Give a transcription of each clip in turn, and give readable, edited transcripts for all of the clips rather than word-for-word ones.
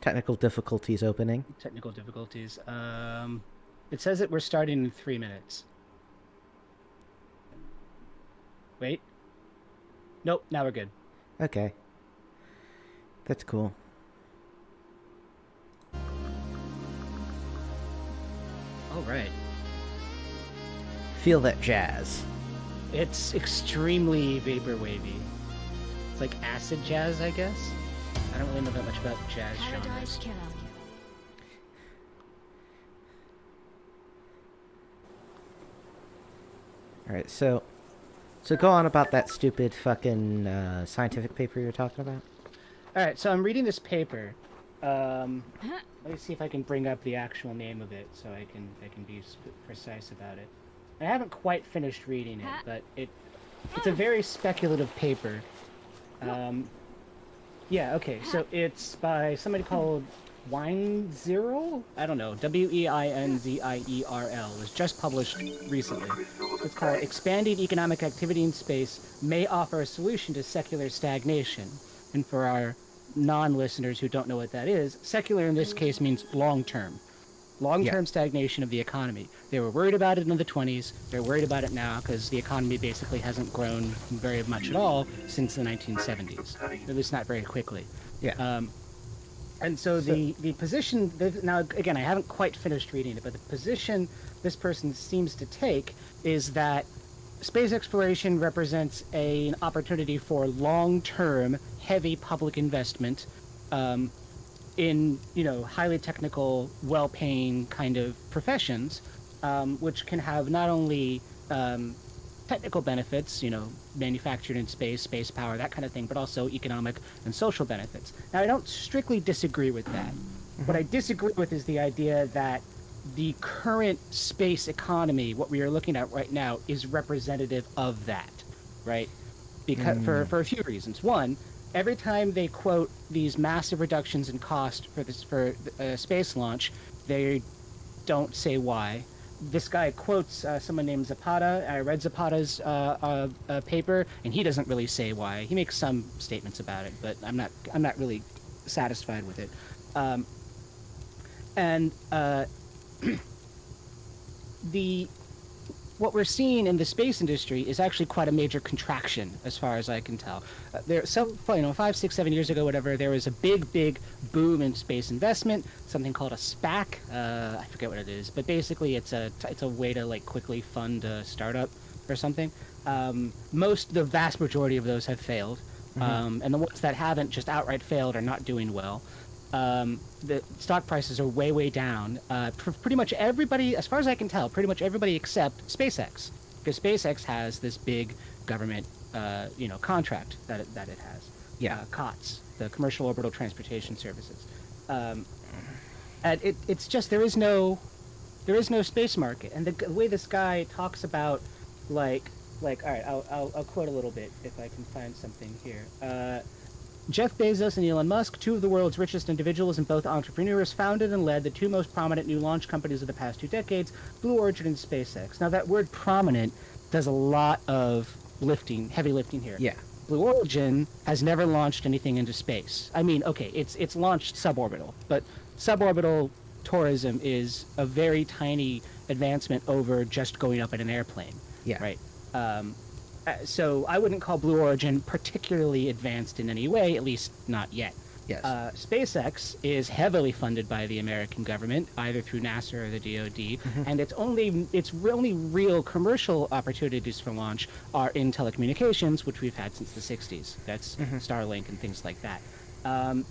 Technical difficulties opening. Technical difficulties. It says that we're starting in 3 minutes. Wait. Nope, now we're good. Okay, that's cool. All right. Feel that jazz. It's extremely vaporwavy. It's like acid jazz, I guess. I don't really know that much about jazz genres. Killer. All right, so go on about that stupid fucking scientific paper you're talking about. All right, so I'm reading this paper. Let me see if I can bring up the actual name of it so I can be precise about it. I haven't quite finished reading it, but it's a very speculative paper. Yeah, okay, so it's by somebody called Weinzierl? I don't know. Weinzierl. It was just published recently. It's called Expanding Economic Activity in Space May Offer a Solution to Secular Stagnation. And for our non-listeners who don't know what that is, secular in this case means long-term. Long-term stagnation of the economy. They were worried about it in the 20s. They're worried about it now because the economy basically hasn't grown very much at all since the 1970s. At least not very quickly. Yeah. And so the position, now again, I haven't quite finished reading it, but the position this person seems to take is that space exploration represents an opportunity for long-term, heavy public investment in, highly technical, well-paying kind of professions, which can have not only technical benefits, manufactured in space, space power, that kind of thing, but also economic and social benefits. Now, I don't strictly disagree with that. What I disagree with is the idea that the current space economy, what we are looking at right now, is representative of that, right? Because for a few reasons. One, every time they quote these massive reductions in cost for space launch, they don't say why. This guy quotes someone named Zapata. I read Zapata's paper, and he doesn't really say why. He makes some statements about it, but I'm not really satisfied with it. And what we're seeing in the space industry is actually quite a major contraction, as far as I can tell. 5, 6, 7 years ago, whatever, there was a big boom in space investment. Something called a SPAC. I forget what it is, but basically, it's a way to quickly fund a startup or something. The vast majority of those have failed, and the ones that haven't just outright failed are not doing well. The stock prices are way down. Pretty much everybody, as far as I can tell, pretty much everybody except SpaceX, because SpaceX has this big government, contract that it has. Yeah. COTS, the Commercial Orbital Transportation Services. And it's just there is no space market, and the way this guy talks about all right, I'll quote a little bit if I can find something here. Jeff Bezos and Elon Musk, two of the world's richest individuals and both entrepreneurs, founded and led the two most prominent new launch companies of the past 2 decades, Blue Origin and SpaceX. Now, that word prominent does a lot of heavy lifting here. Yeah. Blue Origin has never launched anything into space. I mean, okay, it's launched suborbital, but suborbital tourism is a very tiny advancement over just going up in an airplane. Yeah. Right. So I wouldn't call Blue Origin particularly advanced in any way, at least not yet. Yes. SpaceX is heavily funded by the American government, either through NASA or the DoD, and its only real commercial opportunities for launch are in telecommunications, which we've had since the 60s. That's Starlink and things like that.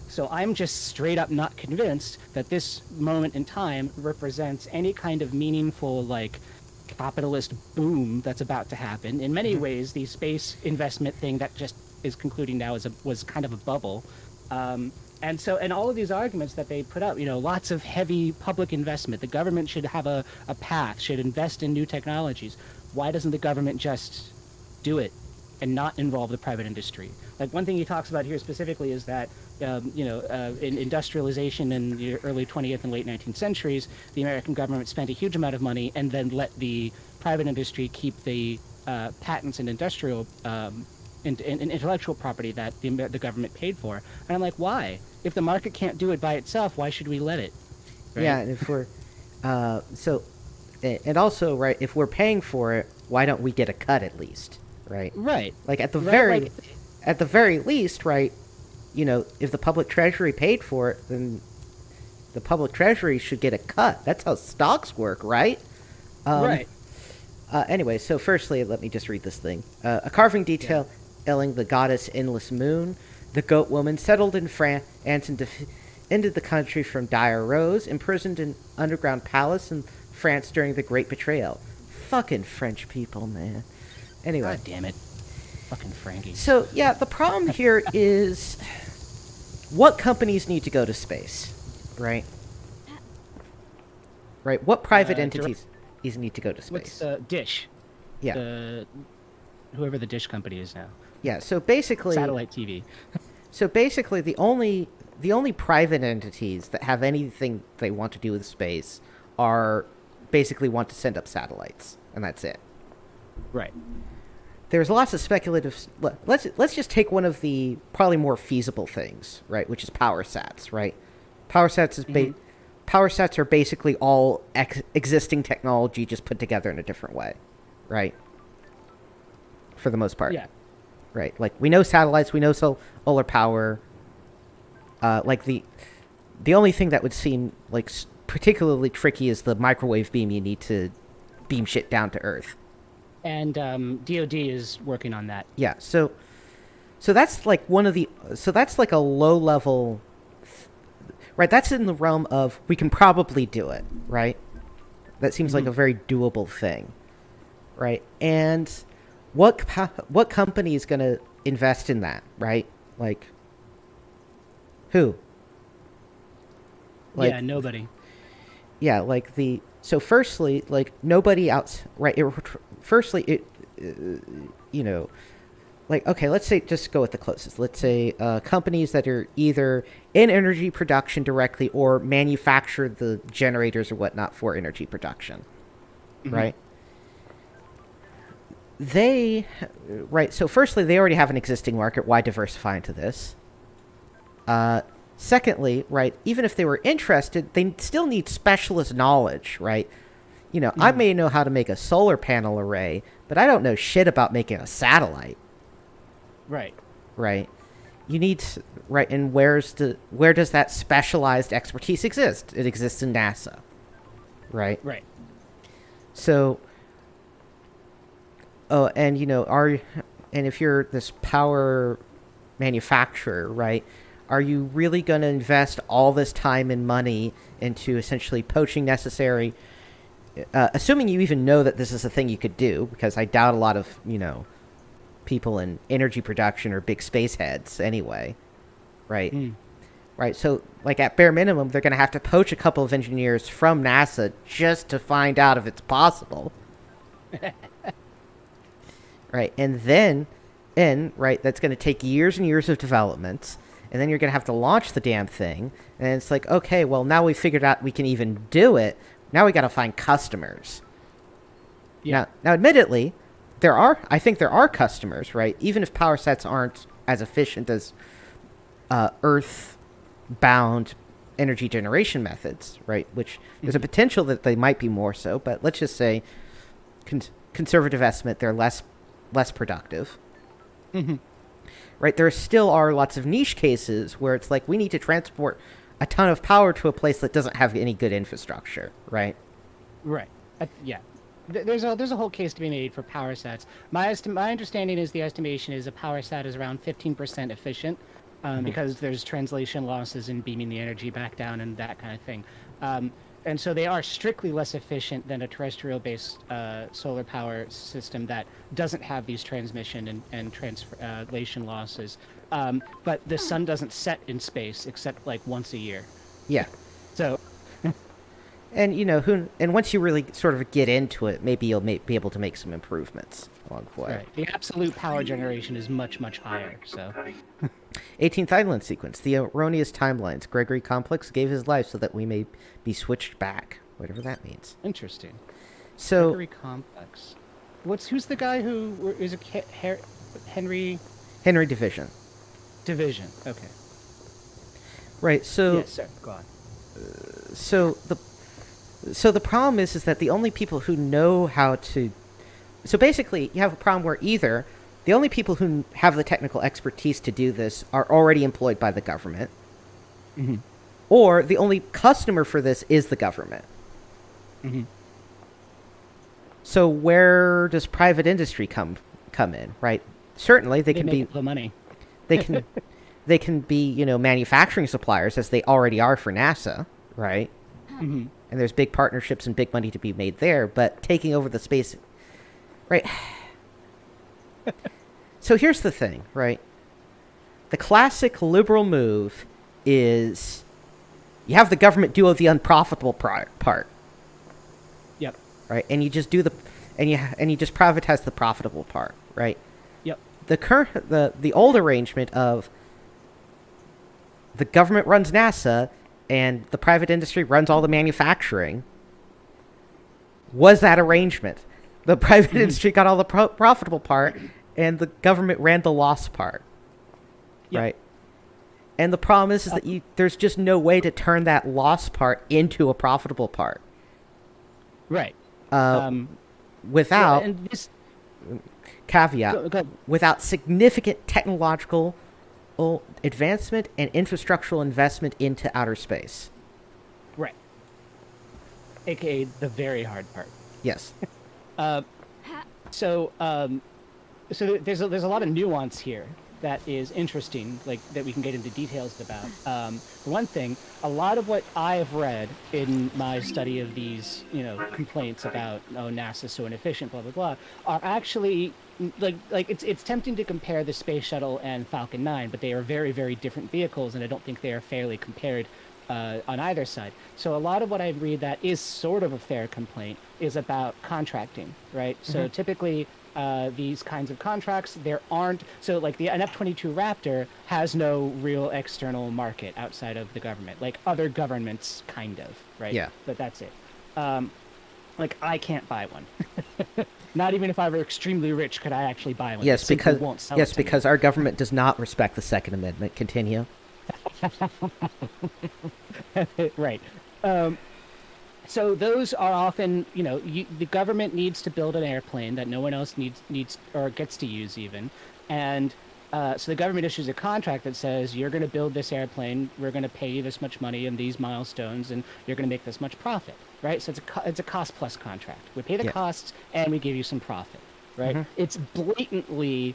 So I'm just straight up not convinced that this moment in time represents any kind of meaningful, capitalist boom that's about to happen. In many ways, the space investment thing that just is concluding now was kind of a bubble. And all of these arguments that they put up, lots of heavy public investment. The government should have a path, should invest in new technologies. Why doesn't the government just do it and not involve the private industry? One thing he talks about here specifically is that, in industrialization in the early 20th and late 19th centuries, the American government spent a huge amount of money and then let the private industry keep the patents and industrial in intellectual property that the government paid for. And I'm like, why? If the market can't do it by itself, why should we let it? Right? Yeah, and if we're and also, right, if we're paying for it, why don't we get a cut at least, right? Right. Like at the Right, very least, right? If the public treasury paid for it, then the public treasury should get a cut. That's how stocks work, right? right. Anyway, so firstly, let me just read this thing. A carving detailing the goddess Endless Moon, the goat woman, settled in France and ended the country from dire rose, imprisoned in underground palace in France during the Great Betrayal. Fucking French people, man. Anyway. God damn it. Fucking Frankie. So, yeah, the problem here is what companies need to go to space, right? Right, what private entities need to go to space? What's Dish? Yeah. Whoever the Dish company is now. Yeah, so basically... Satellite TV. So basically, the only private entities that have anything they want to do with space are basically want to send up satellites, and that's it. Right. There's lots of speculative... Let's just take one of the probably more feasible things, right, which is power sats, right? Power sats are basically all existing technology just put together in a different way, right? For the most part. Yeah. Right. Like, we know satellites, we know solar power. Like, the only thing that would seem, like, particularly tricky is the microwave beam you need to beam shit down to Earth. And DoD is working on that. Yeah, so that's, like, so that's, like, a low-level... Right, that's in the realm of we can probably do it, right? That seems like a very doable thing, right? And what company is going to invest in that, right? Like, who? Like, yeah, nobody. Yeah, like so firstly, like, nobody else, right? Like, okay, let's say, just go with the closest. Let's say companies that are either in energy production directly or manufacture the generators or whatnot for energy production, right? So firstly, they already have an existing market. Why diversify into this? Secondly, right, even if they were interested, they still need specialist knowledge, right? I may know how to make a solar panel array, but I don't know shit about making a satellite. Right. Right. You need... Right, and where does that specialized expertise exist? It exists in NASA. Right? Right. So... Oh, and, and if you're this power manufacturer, right, are you really going to invest all this time and money into essentially poaching necessary... assuming you even know that this is a thing you could do, because I doubt a lot of, people in energy production are big space heads anyway, right? Right, so, like, at bare minimum, they're going to have to poach a couple of engineers from NASA just to find out if it's possible. Right, and then, right, that's going to take years and years of development, and then you're going to have to launch the damn thing, and it's like, okay, well, now we figured out we can even do it, now we got to find customers. Yeah. Now, admittedly... I think there are customers, right? Even if power sets aren't as efficient as Earth-bound energy generation methods, right? Which there's a potential that they might be more so, but let's just say, conservative estimate, they're less productive. Right? There still are lots of niche cases where it's like we need to transport a ton of power to a place that doesn't have any good infrastructure, right? Right. Yeah. There's a whole case to be made for power sets. My understanding is the estimation is a power set is around 15% efficient, because there's translation losses in beaming the energy back down and that kind of thing. And so they are strictly less efficient than a terrestrial-based solar power system that doesn't have these transmission and translation losses. But the sun doesn't set in space except like once a year. Yeah. So. And, and once you really sort of get into it, maybe you'll be able to make some improvements along the way. Right. The absolute power generation is much, much higher, so... 18th Island sequence. The erroneous timelines. Gregory Complex gave his life so that we may be switched back. Whatever that means. Interesting. So... Gregory Complex. Who's the guy who... Is it Henry... Henry Division. Division. Okay. Right. So Yes, sir. Go on. so the so the problem is that the only people who know how to, so basically you have a problem where either the only people who have the technical expertise to do this are already employed by the government, Mm-hmm. or the only customer for this is the government. Mm-hmm. So where does private industry come in, right? Certainly they They can make be the money. they can they can be, manufacturing suppliers, as they already are for NASA, right? Mm-hmm. And there's big partnerships and big money to be made there, but taking over the space, right? So here's the thing, right? The classic liberal move is you have the government do the unprofitable part, Yep. right? And you just do you just privatize the profitable part, right? Yep. The old arrangement of the government runs NASA and the private industry runs all the manufacturing was that arrangement. The private industry got all the profitable part, and the government ran the loss part, Yep. right? And the problem is that there's just no way to turn that loss part into a profitable part Right. without and this caveat, go- without significant technological advancement and infrastructural investment into outer space. right. AKA the very hard part. Yes. So, there's a lot of nuance here that is interesting, like that we can get into details about. For one thing, a lot of what I have read in my study of these, complaints about NASA's so inefficient, blah blah blah, are actually like it's tempting to compare the space shuttle and Falcon 9, but they are very very different vehicles, and I don't think they are fairly compared on either side. So a lot of what I read that is sort of a fair complaint is about contracting, right? So typically these kinds of contracts, there aren't, so like an F-22 Raptor has no real external market outside of the government, like other governments kind of, right? Yeah. But that's it. Like I can't buy one. Not even if I were extremely rich could I actually buy one. Yes, It simply because won't sell it to me. because our government does not respect the Second Amendment. Continue. Right. So those are often, the government needs to build an airplane that no one else needs or gets to use even, and so the government issues a contract that says you're going to build this airplane, we're going to pay you this much money and these milestones, and you're going to make this much profit, right? So it's a cost plus contract. We pay the Yeah. costs and we give you some profit, right? It's blatantly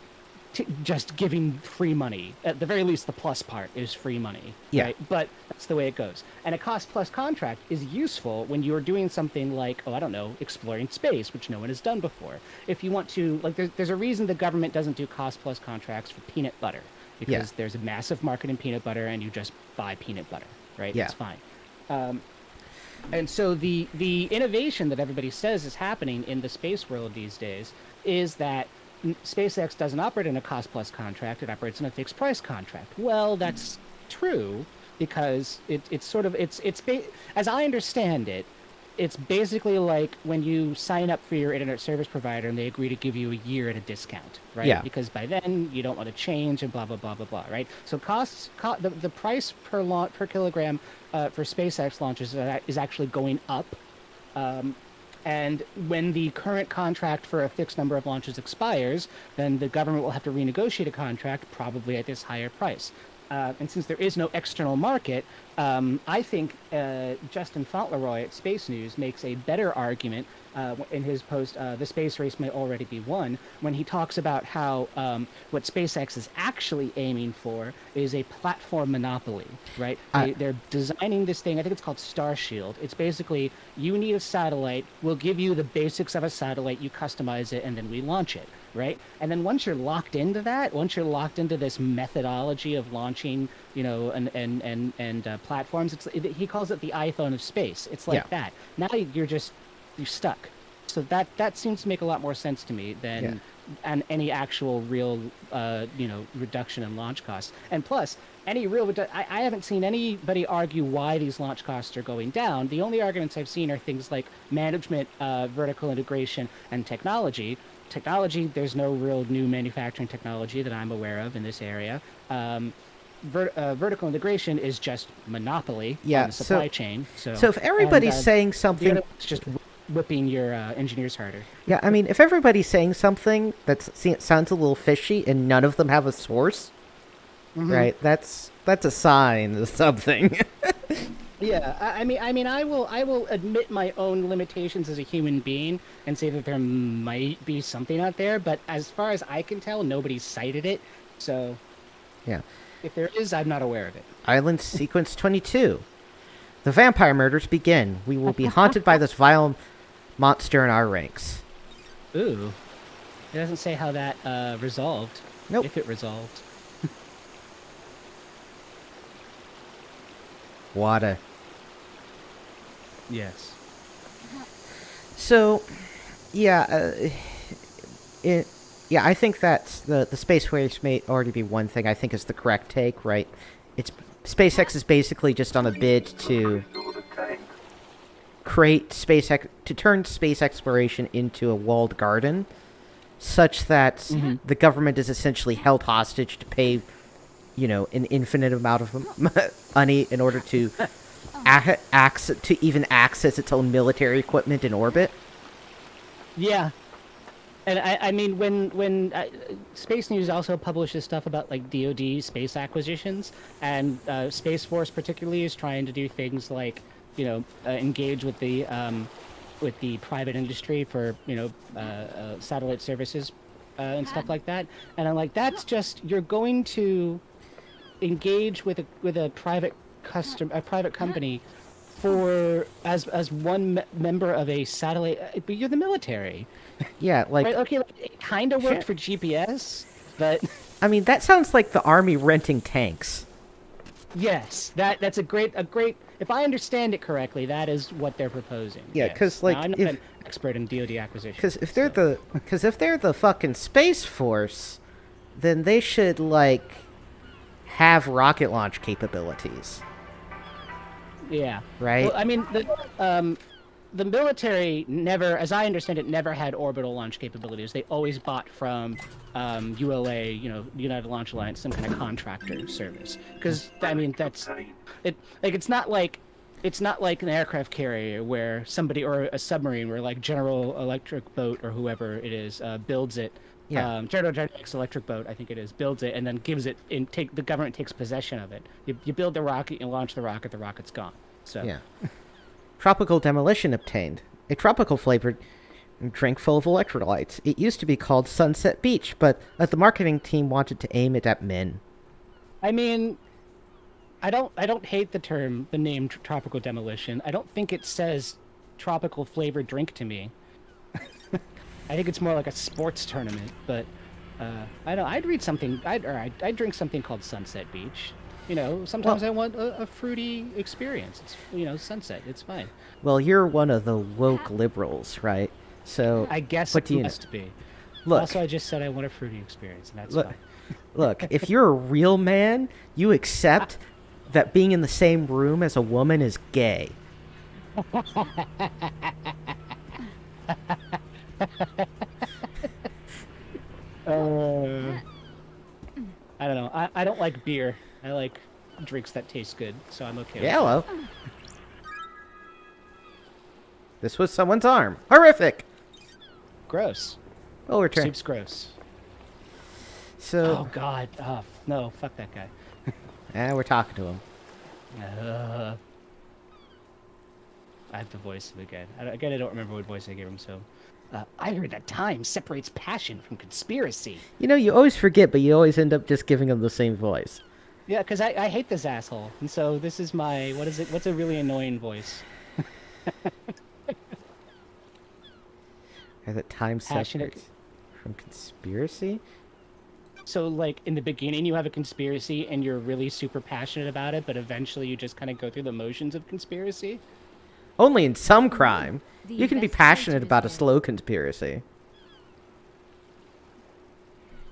just giving free money. At the very least, the plus part is free money. Yeah. Right? But that's the way it goes. And a cost plus contract is useful when you're doing something like, I don't know, exploring space, which no one has done before. If you want to, like, there's a reason the government doesn't do cost plus contracts for peanut butter, because there's a massive market in peanut butter and you just buy peanut butter, right? Yeah. That's fine. And so the innovation that everybody says is happening in the space world these days is that SpaceX doesn't operate in a cost plus contract; it operates in a fixed price contract. Well, that's true because as I understand it, it's basically like when you sign up for your internet service provider and they agree to give you a year at a discount, right? Yeah. Because by then you don't want to change and blah blah blah blah blah, right? So the price per kilogram for SpaceX launches is actually going up. And when the current contract for a fixed number of launches expires, then the government will have to renegotiate a contract, probably at this higher price. And since there is no external market, I think Justin Fauntleroy at Space News makes a better argument in his post, The Space Race May Already Be Won, when he talks about how what SpaceX is actually aiming for is a platform monopoly, right? They're designing this thing, I think it's called Starshield. It's basically, you need a satellite, we'll give you the basics of a satellite, you customize it, and then we launch it, right? And then once you're locked into that, once you're locked into this methodology of launching, and platforms, he calls it the iPhone of space. It's like that. Now you're stuck. So that seems to make a lot more sense to me than any actual real reduction in launch costs. And plus, any real I haven't seen anybody argue why these launch costs are going down. The only arguments I've seen are things like management, vertical integration, and technology. technology, there's no real new manufacturing technology that I'm aware of in this area. Vertical integration is just monopoly Yeah, on the supply chain. so if everybody's saying something, it's just whipping your engineers harder. yeah, I mean, if everybody's saying something that sounds a little fishy and none of them have a source, right? That's a sign of something. Yeah, I will admit my own limitations as a human being and say that there might be something out there, but as far as I can tell, nobody's cited it. So, Yeah. if there is, I'm not aware of it. Island Sequence 22. The vampire murders begin. We will be haunted by this vile monster in our ranks. Ooh, it doesn't say how that resolved. Nope. If it resolved. Water. Yes. So, yeah, I think that the space race may already be one thing I think is the correct take, right? It's SpaceX is basically just on a bid to turn space exploration into a walled garden, such that the government is essentially held hostage to pay, an infinite amount of money in order to even access its own military equipment in orbit. Yeah. And I mean, when Space News also publishes stuff about like DoD space acquisitions, and Space Force particularly is trying to do things like, engage with the private industry for satellite services and stuff like that. And I'm like, that's just, you're going to engage with a private company for as one member of a satellite, but you're the military. Yeah, like Right, okay, like, it kind of worked for GPS, but I mean that sounds like the army renting tanks. yes, that's a great. If I understand it correctly, that is what they're proposing. Yeah, yes. because like Now, I'm not an expert in DoD acquisition. Because if they're the fucking Space Force, then they should like have rocket launch capabilities. Yeah. Right? Well, I mean, the military never, as I understand it, never had orbital launch capabilities. They always bought from ULA, United Launch Alliance, some kind of contractor service. Because I mean, that's it. Like, it's not like an aircraft carrier where somebody, or a submarine where like General Electric Boat or whoever it is builds it. Yeah. General Dynamics Electric Boat, I think it is, builds it and then gives it. The government takes possession of it. You build the rocket, you launch the rocket, the rocket's gone. So Yeah. Tropical demolition obtained. A tropical flavored drink full of electrolytes. It used to be called Sunset Beach, but the marketing team wanted to aim it at men. I mean, I don't hate the name tropical demolition. I don't think it says tropical flavored drink to me. I think it's more like a sports tournament, but I don't. I'd read something. I'd drink something called Sunset Beach. Sometimes I want a fruity experience. It's, sunset. It's fine. Well, you're one of the woke liberals, right? So I guess what do you must be. Look, Also, I just said I want a fruity experience, and that's look, fine. look. If you're a real man, you accept that being in the same room as a woman is gay. I don't know. I don't like beer. I like drinks that taste good, so I'm okay with Yeah, hello. This was someone's arm. Horrific. Gross. We'll return. Soup's gross. So, Oh, God. Oh, no, fuck that guy. we're talking to him. I have to voice him again. I don't remember what voice I gave him, so... I heard that time separates passion from conspiracy. You always forget, but you always end up just giving him the same voice. Yeah, because I hate this asshole, and so this is my... What is it? What's a really annoying voice? That time Passionate. separates from conspiracy? So, like, in the beginning you have a conspiracy and you're really super passionate about it, but eventually you just kind of go through the motions of conspiracy? Only in some crime. You can be passionate about a slow conspiracy.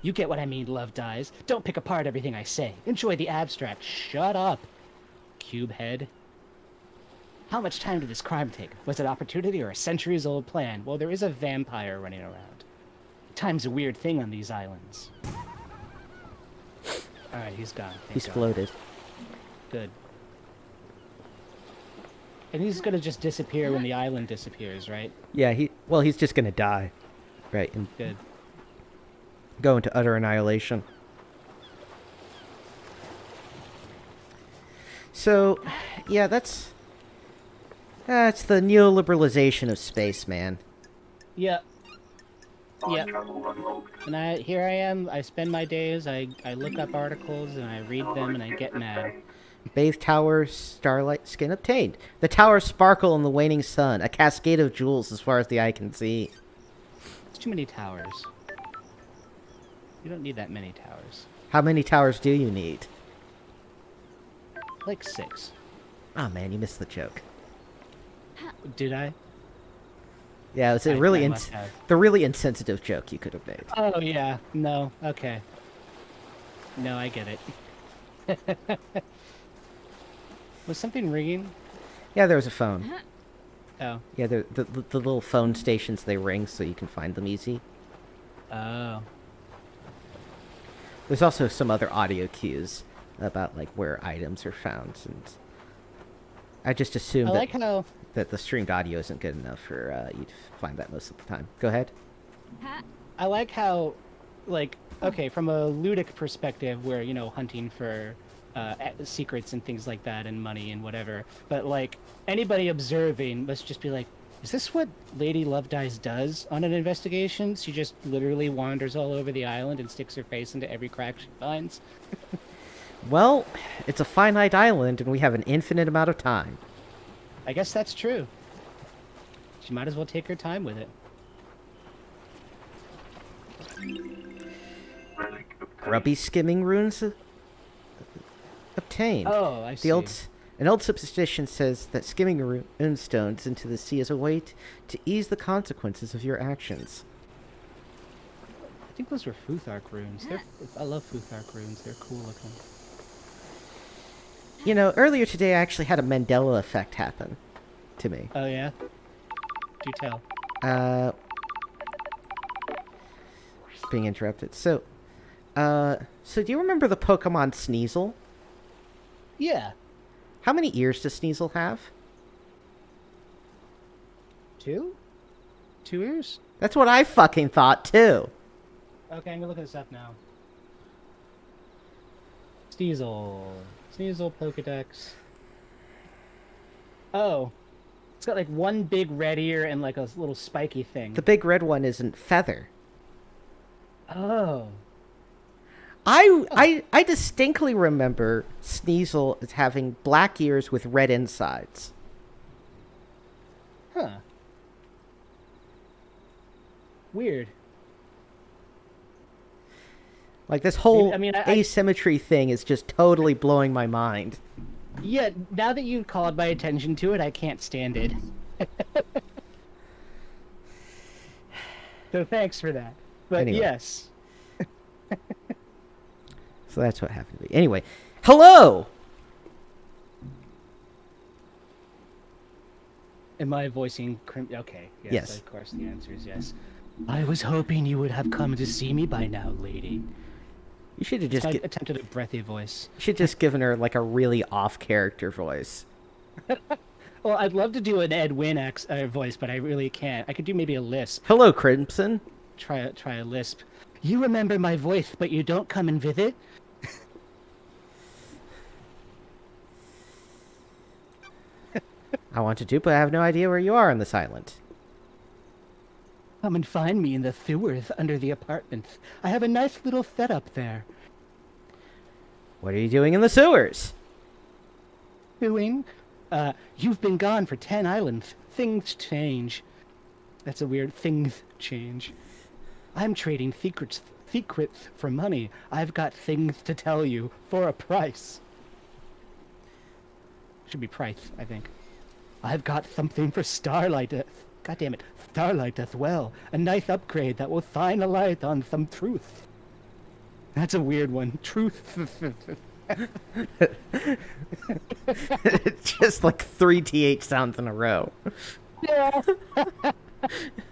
You get what I mean, Love Dies. Don't pick apart everything I say. Enjoy the abstract. Shut up, cube head. How much time did this crime take? Was it opportunity or a centuries-old plan? Well, there is a vampire running around. Time's a weird thing on these islands. Alright, he's gone. He's God. floated. Good. And he's gonna just disappear when the island disappears, right? Yeah, he's just gonna die. Right, and Good. go into utter annihilation. So, yeah, that's the neoliberalization of space, man. Yeah. Yeah. And here I am, I spend my days, I look up articles and I read them and I get mad. Bathe tower, starlight skin obtained. The towers sparkle in the waning sun, a cascade of jewels as far as the eye can see. It's too many towers. You don't need that many towers. How many towers do you need? Like 6. Oh man, you missed the joke. Did I? Yeah, it was a I really must have. the really insensitive joke you could have made. Oh, yeah. No. Okay. No, I get it. Was something ringing? Yeah, there was a phone. Oh. Yeah, the little phone stations, they ring so you can find them easy. Oh. There's also some other audio cues about like where items are found, and I just assume I like how... that the streamed audio isn't good enough for you to find that most of the time. Go ahead. I like how, like, okay, from a ludic perspective, where, you know, hunting for secrets and things like that, and money and whatever, but, like, anybody observing must just be like, is this what Lady Love Dies does on an investigation? She just literally wanders all over the island and sticks her face into every crack she finds? Well, it's a finite island, and we have an infinite amount of time. I guess that's true. She might as well take her time with it. Grubby skimming runes obtained. Oh, I see. An old superstition says that skimming rune stones into the sea is a way to ease the consequences of your actions. I think those were Futhark runes. I love Futhark runes. They're cool looking. You know, earlier today I actually had a Mandela effect happen to me. Oh, yeah? Do tell. Being interrupted. So do you remember the Pokemon Sneasel? Yeah. How many ears does Sneasel have? 2? 2 ears? That's what I fucking thought, too. Okay, I'm gonna look this up now. Sneasel. Sneasel Pokedex. Oh. It's got like one big red ear and like a little spiky thing. The big red one isn't Feather. Oh. I distinctly remember Sneasel as having black ears with red insides. Huh. Weird. Like, this whole I mean, asymmetry thing is just totally blowing my mind. Yeah, now that you've called my attention to it, I can't stand it. So thanks for that. But Anyway. yes. So that's what happened to me. Anyway, hello! Am I voicing Okay. Yes. Of course, the answer is yes. I was hoping you would have come to see me by now, lady. You should have Just just I attempted a breathy voice. given her like a really off-character voice. Well, I'd love to do an Ed Wynn voice, but I really can't. I could do maybe a lisp. Hello, Crimson. Try a lisp. You remember my voice, but you don't come and visit? I want to do, but I have no idea where you are on this island. Come and find me in the sewers under the apartments. I have a nice little setup there. What are you doing in the sewers? Doing? You've been gone for 10 islands. Things change. That's a weird things change. I'm trading secrets for money. I've got things to tell you for a price. Should be price, I think. I've got something for Starlight. God damn it, Starlight as well. A nice upgrade that will shine a light on some truth. That's a weird one. Truth. Just like 3 TH sounds in a row. Yeah. I'm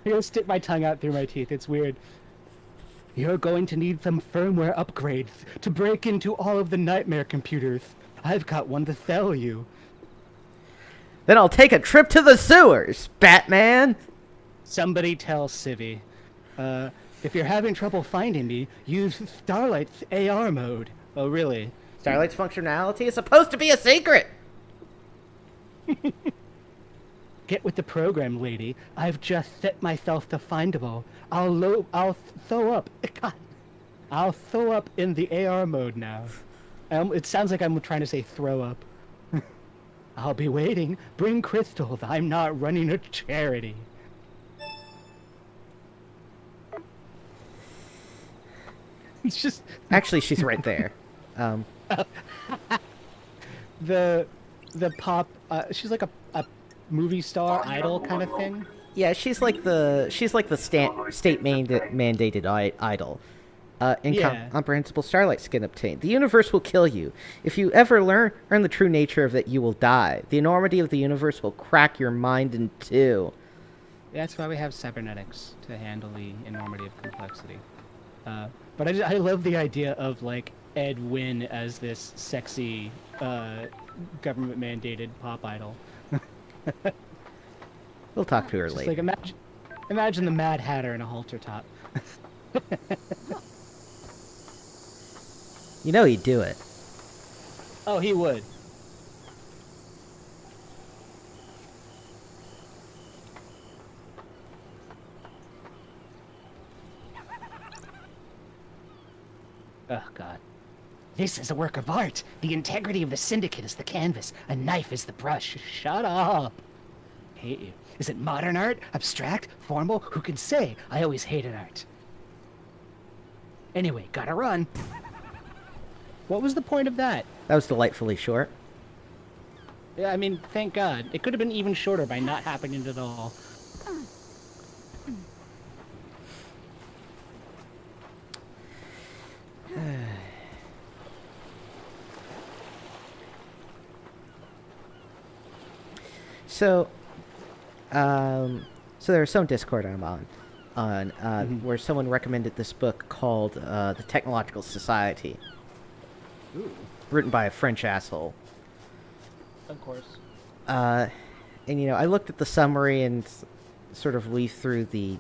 gonna stick my tongue out through my teeth. It's weird. You're going to need some firmware upgrades to break into all of the nightmare computers. I've got one to sell you. Then I'll take a trip to the sewers, Batman! Somebody tell Civvy. If you're having trouble finding me, use Starlight's AR mode. Oh, really? Starlight's functionality is supposed to be a secret! Get with the program, lady. I've just set myself to findable. I'll throw up. God. I'll throw up in the AR mode now. It sounds like I'm trying to say throw up. I'll be waiting. Bring crystals. I'm not running a charity. It's just Actually, she's right there. the pop. She's like a movie star idol kind of thing. Yeah, she's like the state mandated idol. Incomprehensible starlight skin obtained. The universe will kill you. If you ever learn the true nature of it, you will die. The enormity of the universe will crack your mind in two. That's why we have cybernetics to handle the enormity of complexity. But I love the idea of like Ed Wynn as this sexy government mandated pop idol. We'll talk to her Just later. like imagine the Mad Hatter in a halter top. You know he'd do it. Oh, he would. Oh, God. This is a work of art. The integrity of the syndicate is the canvas. A knife is the brush. Shut up. I hate you. Is it modern art? Abstract? Formal? Who can say? I always hated art. Anyway, gotta run. What was the point of that? That was delightfully short. Yeah, I mean, thank God. It could have been even shorter by not happening at all. So there was some Discord I'm on where someone recommended this book called The Technological Society, written by a French asshole. Of course. And I looked at the summary and sort of leafed through the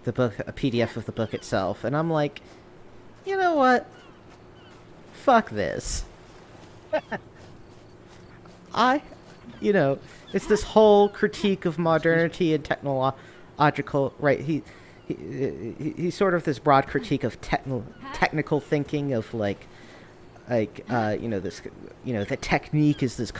book, a PDF of the book itself, and I'm like, you know what? Fuck this. It's this whole critique of modernity and technological, right? He's sort of this broad critique of technical thinking of the technique is this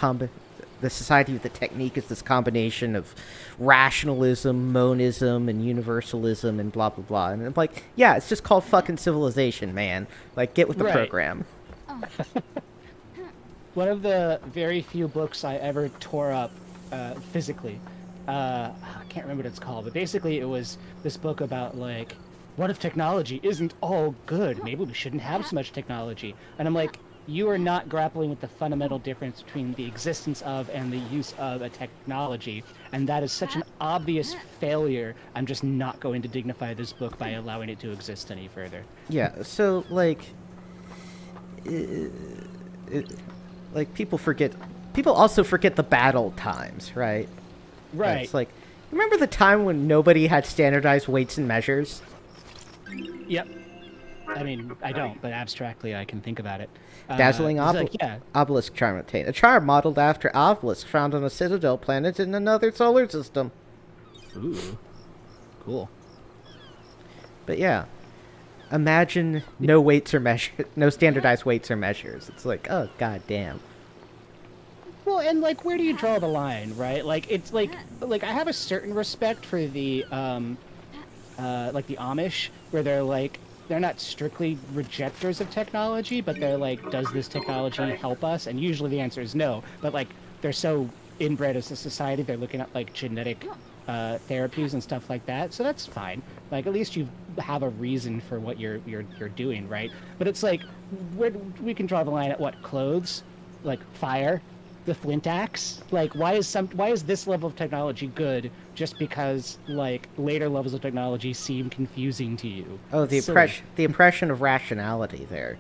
the society of the technique is this combination of rationalism, monism, and universalism, and blah blah blah. And I'm like, yeah, it's just called fucking civilization, man. Like, get with the program. One of the very few books I ever tore up physically. I can't remember what it's called, but basically it was this book about like, what if technology isn't all good? Maybe we shouldn't have so much technology. And I'm like, you are not grappling with the fundamental difference between the existence of and the use of a technology, and that is such an obvious failure. I'm just not going to dignify this book by allowing it to exist any further. Yeah, so like people also forget the battle times, right? Right. It's like, remember the time when nobody had standardized weights and measures? Yep. I mean, I don't, but abstractly I can think about it. Dazzling obelisk charm obtained. A charm modeled after obelisk found on a citadel planet in another solar system. Ooh. Cool. But yeah. Imagine no weights or measures, no standardized weights or measures. It's like, oh, god damn. Well, and like, where do you draw the line, right? Like, it's like I have a certain respect for the, like the Amish, where they're not strictly rejectors of technology, but they're like, does this technology help us? And usually the answer is no. But like, they're so inbred as a society, they're looking at like genetic therapies and stuff like that. So that's fine. Like, at least you have a reason for what you're doing, right? But it's like, we can draw the line at what? Clothes, like fire. the flint axe? Like, why is this level of technology good just because like later levels of technology seem confusing to you? Oh, It's silly. the impression of rationality there.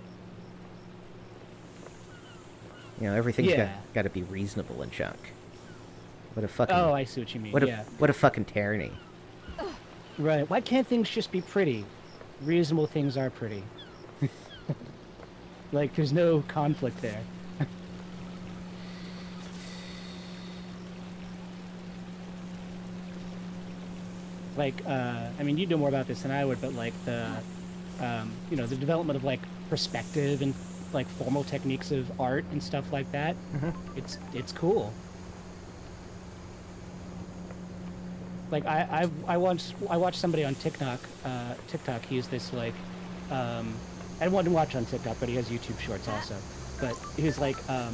You know, everything's Yeah. got to be reasonable and junk. What a Oh, fucking I see what you mean. what a Yeah. what a fucking tyranny. Right. Why can't things just be pretty? Reasonable things are pretty. Like, there's no conflict there. Like, I mean, you know more about this than I would, but like the development of like perspective and like formal techniques of art and stuff like that. It's cool. Like I watched somebody on TikTok. He's this like, I wanted to watch on TikTok, but he has YouTube Shorts also. But he's like a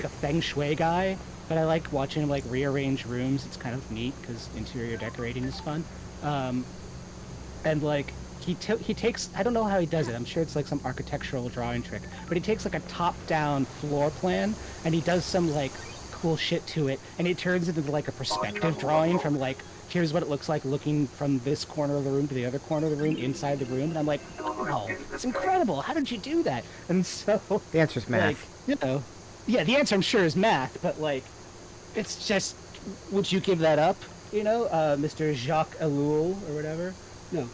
feng shui guy. But I like watching him like rearrange rooms. It's kind of neat because interior decorating is fun. And like he takes, I don't know how he does it. I'm sure it's like some architectural drawing trick. But he takes like a top-down floor plan and he does some like cool shit to it, and it turns into like a perspective drawing from like, here's what it looks like looking from this corner of the room to the other corner of the room inside the room. And I'm like, wow, it's incredible. How did you do that? And so The answer's math. like, you know, yeah, the answer I'm sure is math, but like, it's just, would you give that up? You know, Mr. Jacques Ellul or whatever? No.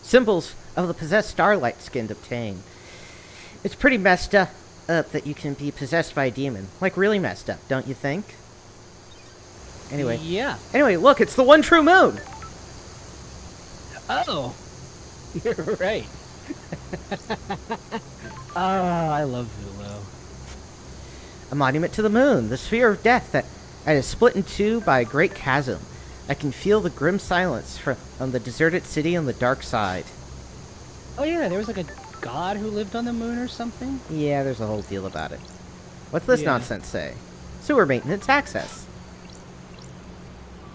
Symbols of the possessed starlight skinned obtain. It's pretty messed up that you can be possessed by a demon. Like, really messed up, don't you think? Anyway. Yeah. Anyway, look, it's the one true moon! Oh. You're right. Ah, I love Zulu. A monument to the moon, the sphere of death that is split in two by a great chasm. I can feel the grim silence from the deserted city on the dark side. Oh yeah, there was like a god who lived on the moon or something? Yeah, there's a whole deal about it. What's this Yeah. nonsense say? Sewer maintenance access.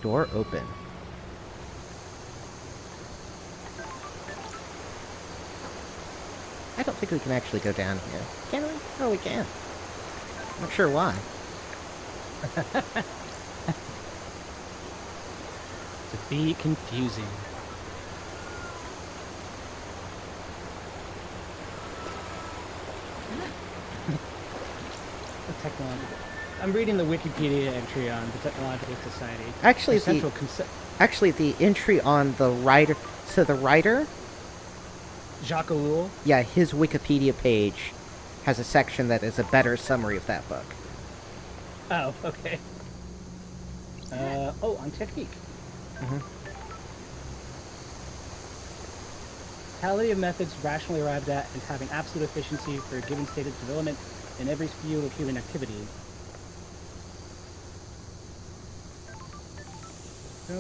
Door open. I don't think we can actually go down here. Can we? Oh, we can. Not sure why. To be confusing. The technological. I'm reading the Wikipedia entry on the Technological Society. Actually, The central concept. Actually, the entry on the writer... So the writer... Jacques Ellul. Yeah, his Wikipedia page has a section that is a better summary of that book. Oh, okay. On technique. Totality of methods rationally arrived at and having absolute efficiency for a given state of development in every field of human activity. I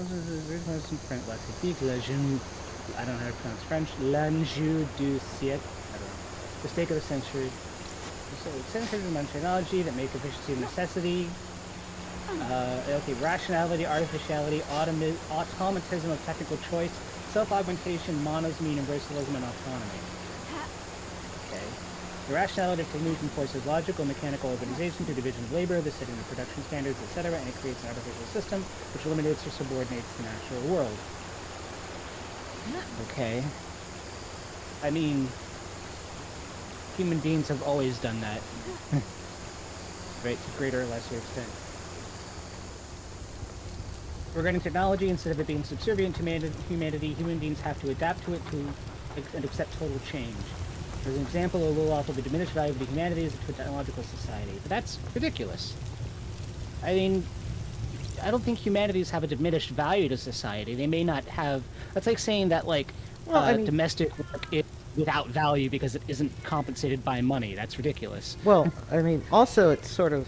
don't know how to pronounce French. L'enjeu du siècle. I don't know. The stake of the century. So centered in technology that make efficiency a necessity. Okay, rationality, artificiality, automatism of technical choice, self-augmentation, monism, universalism, and autonomy. Okay. The rationality of technique enforces logical, mechanical organization through division of labor, the setting of production standards, etc., and it creates an artificial system which eliminates or subordinates the natural world. Okay. I mean, human beings have always done that. Right, to greater or lesser extent. Regarding technology, instead of it being subservient to humanity, human beings have to adapt to it and accept total change. As an example, a little off of the diminished value of the humanities to a technological society. But that's ridiculous. I mean, I don't think humanities have a diminished value to society. They may not have... That's like saying that, like, domestic work is without value because it isn't compensated by money. That's ridiculous. Well, I mean, also it's sort of...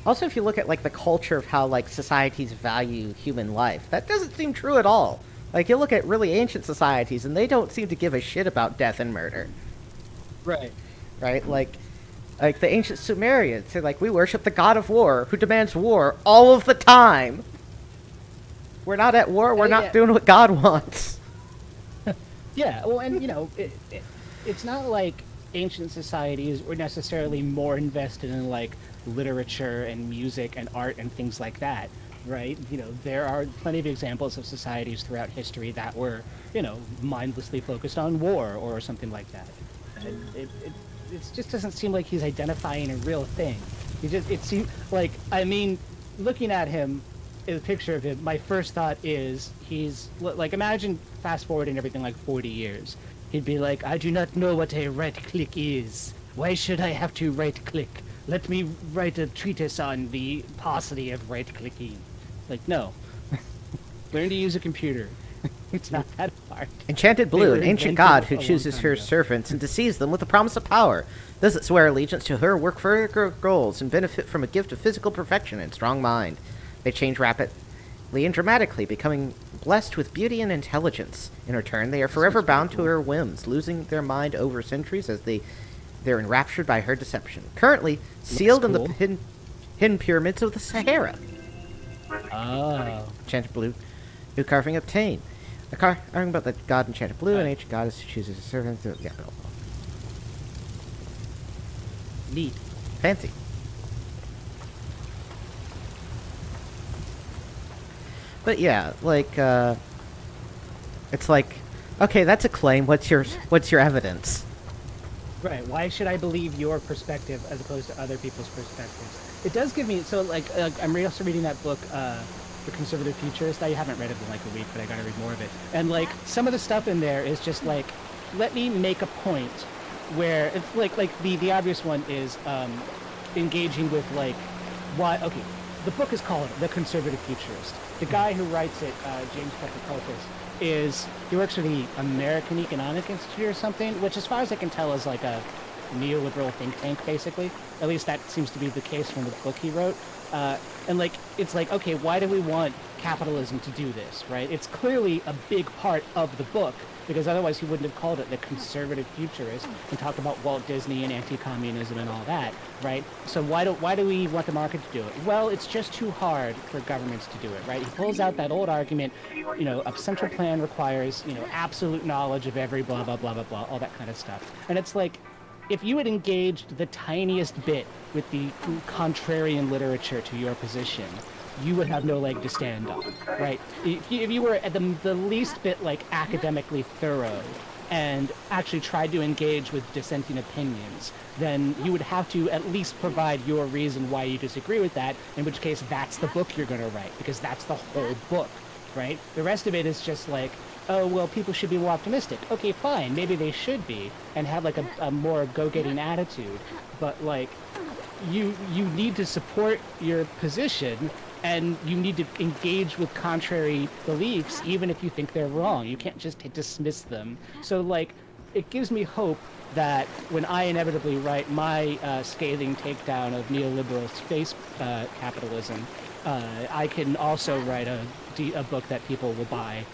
Also, if you look at, like, the culture of how, like, societies value human life, that doesn't seem true at all. Like, you look at really ancient societies, and they don't seem to give a shit about death and murder. Right. Right? Like the ancient Sumerians, they're like, we worship the god of war, who demands war all of the time. We're not at war, we're not doing what God wants. Yeah, well, and, you know, it's not like ancient societies were necessarily more invested in, like, literature and music and art and things like that, right? There are plenty of examples of societies throughout history that were, mindlessly focused on war or something like that. And it just doesn't seem like he's identifying a real thing. It seems like, looking at him, in the picture of him, my first thought is he's like, imagine fast forwarding everything like 40 years. He'd be like, I do not know what a right click is. Why should I have to right click? Let me write a treatise on the paucity of right clicking. Like, no. Learn to use a computer. It's not that hard. Enchanted Blue, an ancient god who chooses her ago. servants and deceives them with the promise of power. Does it swear allegiance to her, work for her goals, and benefit from a gift of physical perfection and strong mind. They change rapidly and dramatically, becoming blessed with beauty and intelligence. In return, they are forever bound to her whims, losing their mind over centuries as they're enraptured by her deception. Currently, sealed in the hidden pyramids of the Sahara. Oh. Enchanted Blue, new carving obtained. A carving about the god Enchanted Blue, an ancient goddess who chooses a servant. Yeah, Neat. fancy. But yeah, like, it's like, okay, that's a claim. What's your evidence? Right. Why should I believe your perspective as opposed to other people's perspectives? It does give me I'm also reading that book, The Conservative Futurist. I haven't read it in like a week, but I gotta read more of it. And like some of the stuff in there is just like, let me make a point where it's like the obvious one is engaging with like why. Okay, the book is called The Conservative Futurist. The guy who writes it, James Petrakoukas, he works for the American Economic Institute or something, which as far as I can tell is like a neoliberal think tank, basically. At least that seems to be the case from the book he wrote. And like, it's like, okay, why do we want capitalism to do this, right? It's clearly a big part of the book, because otherwise he wouldn't have called it The Conservative Futurist and talked about Walt Disney and anti-communism and all that, right? So why do we want the market to do it? Well, it's just too hard for governments to do it, right? He pulls out that old argument, a central plan requires, absolute knowledge of every blah, blah, blah, blah, blah, all that kind of stuff. And it's like, if you had engaged the tiniest bit with the contrarian literature to your position, you would have no leg to stand on, right? If you were at the least bit like academically thorough and actually tried to engage with dissenting opinions, then you would have to at least provide your reason why you disagree with that, in which case that's the book you're going to write, because that's the whole book, right? The rest of it is just like, oh, well, people should be more optimistic. Okay, fine, maybe they should be, and have like a more go-getting attitude, but like, you need to support your position, and you need to engage with contrary beliefs, even if you think they're wrong. You can't just dismiss them. So, like, it gives me hope that when I inevitably write my scathing takedown of neoliberal space capitalism, I can also write a book that people will buy,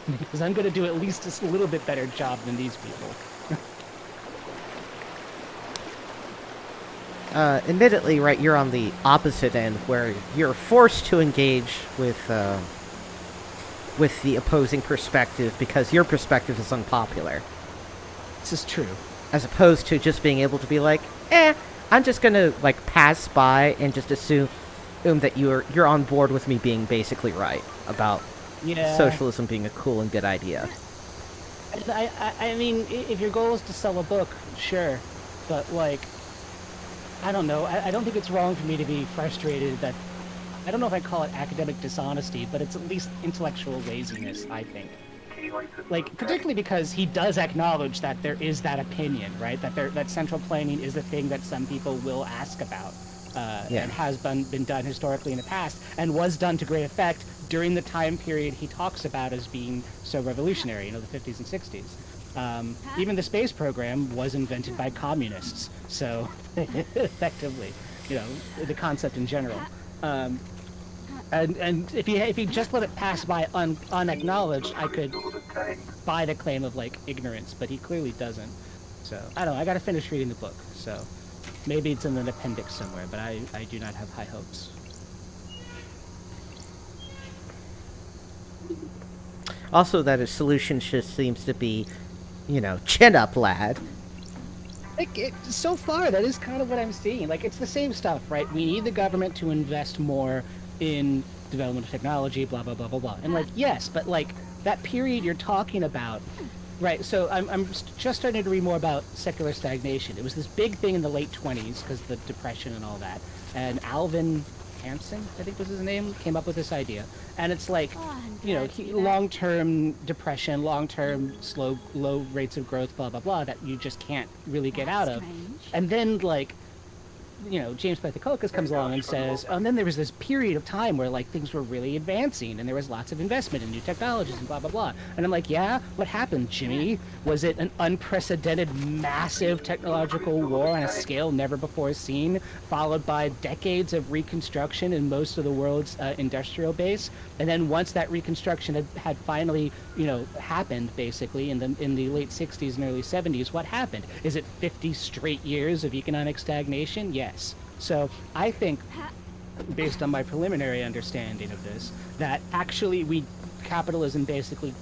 because I'm going to do at least a little bit better job than these people. Admittedly, right, you're on the opposite end, where you're forced to engage with the opposing perspective because your perspective is unpopular. This is true. As opposed to just being able to be like, I'm just gonna like pass by and just assume that you're on board with me being basically right about socialism being a cool and good idea. I mean, if your goal is to sell a book, sure, but like, I don't know. I don't think it's wrong for me to be frustrated that, I don't know if I call it academic dishonesty, but it's at least intellectual laziness, I think. Like, particularly because he does acknowledge that there is that opinion, right? That central planning is a thing that some people will ask about, and has been done historically in the past, and was done to great effect during the time period he talks about as being so revolutionary, the 50s and 60s. Even the space program was invented by communists, so effectively, the concept in general. And if he just let it pass by unacknowledged, I could buy the claim of like ignorance, but he clearly doesn't. So I don't know. I got to finish reading the book, so maybe it's in an appendix somewhere, but I do not have high hopes. Also, that his solution just seems to be, chin up, lad. So far, that is kind of what I'm seeing. Like, it's the same stuff, right? We need the government to invest more in development of technology, blah blah blah blah blah. And like, yes, but like that period you're talking about, right? So I'm just starting to read more about secular stagnation. It was this big thing in the late 20s because the depression and all that. And Alvin Hansen, I think was his name, came up with this idea. And it's like, long-term depression, long-term low rates of growth, blah blah blah, that you just can't really get out of. And then like, James Pethokoukis comes along and says, and then there was this period of time where like things were really advancing and there was lots of investment in new technologies and blah blah blah. And I'm like, yeah, what happened, Jimmy? Was it an unprecedented, massive technological war on a scale never before seen, followed by decades of reconstruction in most of the world's industrial base? And then once that reconstruction had finally, happened, basically in the late 60s and early 70s, what happened? Is it 50 straight years of economic stagnation? Yes. So I think, based on my preliminary understanding of this, that actually capitalism basically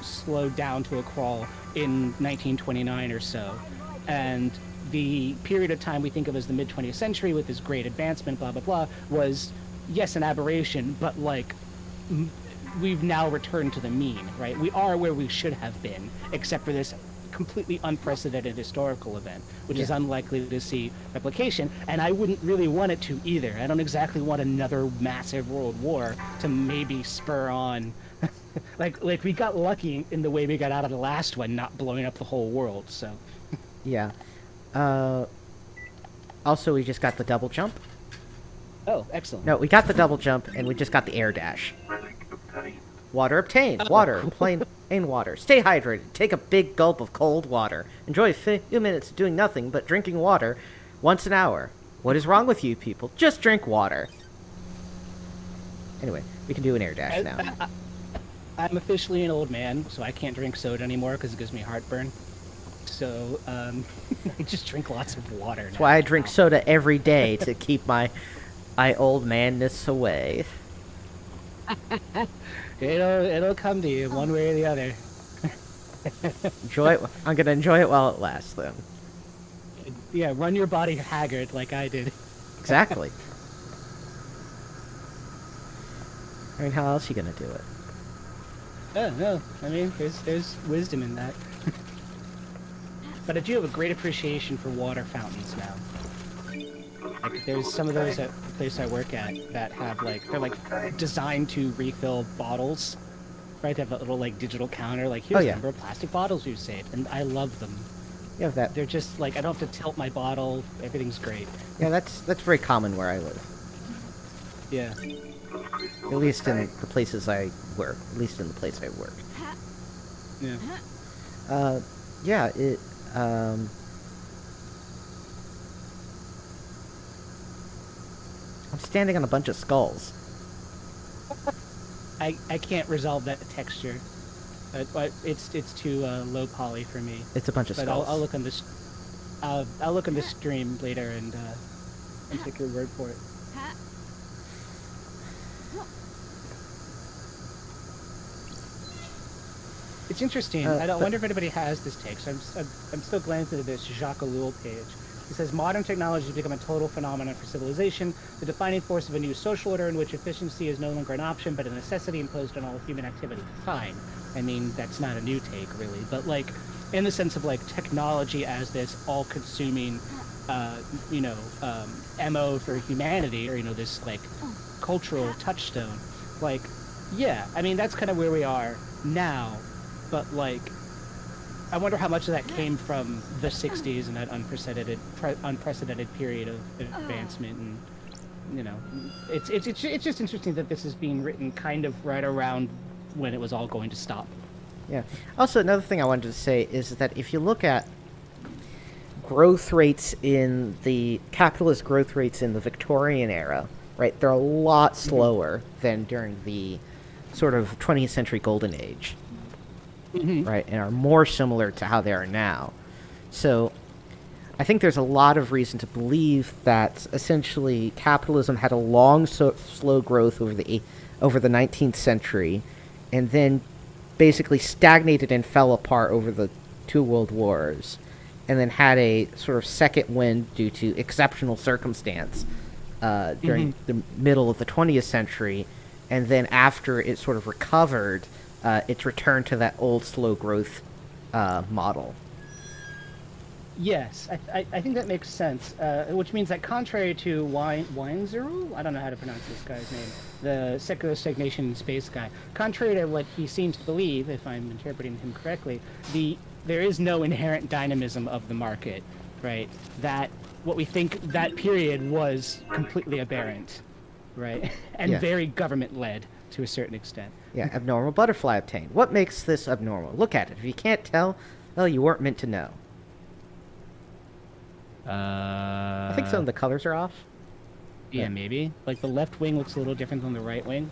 slowed down to a crawl in 1929 or so, and the period of time we think of as the mid-20th century with this great advancement, blah blah blah, was yes an aberration, but like we've now returned to the mean, right? We are where we should have been, except for this completely unprecedented historical event, which is unlikely to see replication, and I wouldn't really want it to either. I don't exactly want another massive world war to maybe spur on like we got lucky in the way we got out of the last one, not blowing up the whole world. So Yeah. Also, we just got the double jump. oh, excellent. No, we got the double jump, and we just got the air dash. Water obtained. Water. Plain water. Stay hydrated. Take a big gulp of cold water. Enjoy a few minutes doing nothing but drinking water once an hour. What is wrong with you people? Just drink water. Anyway, we can do an air dash now. I'm officially an old man, so I can't drink soda anymore because it gives me heartburn. So, I just drink lots of water now. That's why I drink soda every day to keep my old manness away. It'll come to you one way or the other. Enjoy it. I'm gonna enjoy it while it lasts, then. Yeah, run your body haggard like I did. Exactly. I mean, how else are you gonna do it? Oh, no. I mean, there's wisdom in that. But I do have a great appreciation for water fountains now. Like, there's some of those at the place I work at that have, they're, designed to refill bottles. Right? They have a little, digital counter. Like, here's the number of plastic bottles we've saved. And I love them. You have that. They're just, I don't have to tilt my bottle. Everything's great. Yeah, that's very common where I live. Yeah. At least in the places I work. At least in the place I work. Yeah. Yeah, I'm standing on a bunch of skulls. I can't resolve that texture. But it's too low poly for me. It's a bunch of skulls. I'll look on this. I'll look on the stream later and take your word for it. It's interesting. I wonder if anybody has this take. So I'm still glancing at this Jacques Ellul page. He says, modern technology has become a total phenomenon for civilization, the defining force of a new social order in which efficiency is no longer an option, but a necessity imposed on all human activity. Fine. I mean, that's not a new take, really. But, in the sense of, technology as this all-consuming, MO for humanity, or, this, cultural touchstone. Yeah, I mean, that's kind of where we are now. But, I wonder how much of that came from the 60s and that unprecedented period of advancement, and it's just interesting that this is being written kind of right around when it was all going to stop. Yeah. Also, another thing I wanted to say is that if you look at growth rates in the capitalist growth rates in the Victorian era, right, they're a lot slower than during the sort of 20th century golden age. Mm-hmm. Right, and are more similar to how they are now. So I think there's a lot of reason to believe that essentially capitalism had a long, slow growth over the 19th century, and then basically stagnated and fell apart over the two world wars, and then had a sort of second wind due to exceptional circumstance during the middle of the 20th century, and then after it sort of recovered, it's returned to that old slow growth model. Yes, I think that makes sense. Which means that contrary to Weinzierl, I don't know how to pronounce this guy's name, the secular stagnation in space guy, contrary to what he seems to believe, if I'm interpreting him correctly, there is no inherent dynamism of the market, right? That what we think that period was completely aberrant, right? And very government-led to a certain extent. Yeah, abnormal butterfly obtained. What makes this abnormal? Look at it. If you can't tell, well, you weren't meant to know. I think some of the colors are off. Yeah, maybe. Like the left wing looks a little different than the right wing.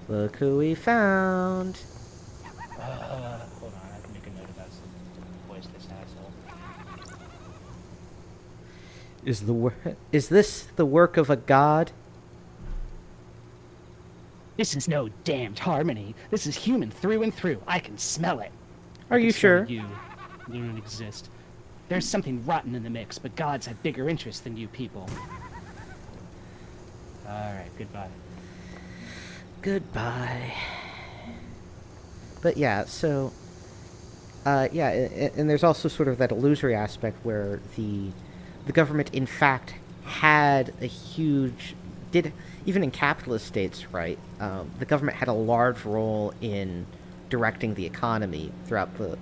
Look who we found. Hold on, I have to make a note about some voice this asshole. Is this the work of a god? This is no damned harmony. This is human through and through. I can smell it. Are you sure? You don't exist. There's something rotten in the mix, but gods have bigger interests than you people. Alright, goodbye. Goodbye. But yeah, so... and there's also sort of that illusory aspect where the government, in fact, had a huge... Even in capitalist states, right, the government had a large role in directing the economy throughout the,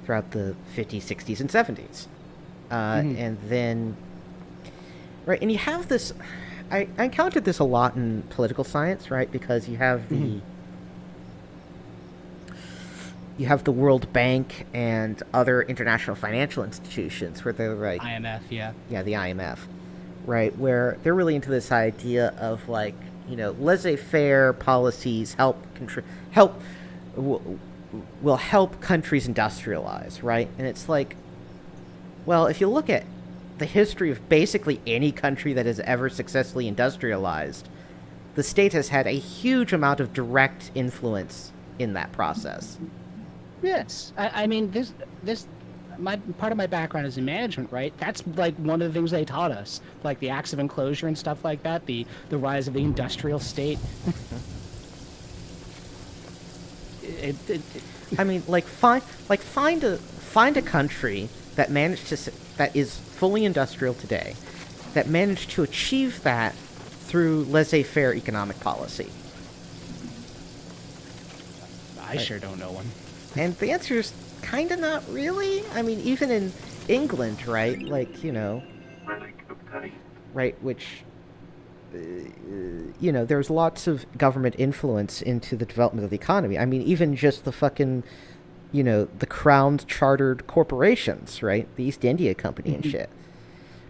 throughout the 50s, 60s, and 70s. And then, right, and you have this, I encountered this a lot in political science, right, because you have the World Bank and other international financial institutions where they're like... IMF, yeah. Yeah, the IMF, right, where they're really into this idea of, like, laissez-faire policies will help countries industrialize, right? And it's like, well, if you look at the history of basically any country that has ever successfully industrialized, the state has had a huge amount of direct influence in that process. Yes. I mean, part of my background is in management, right? That's like one of the things they taught us, like the acts of enclosure and stuff like that, the rise of the industrial state. I mean, find a country that that is fully industrial today, that managed to achieve that through laissez-faire economic policy. I sure don't know one. And the answer is kind of not really. I mean, even in England, right? Like, right, which, there's lots of government influence into the development of the economy. I mean, even just the fucking, the crowned chartered corporations, right? The East India Company and shit.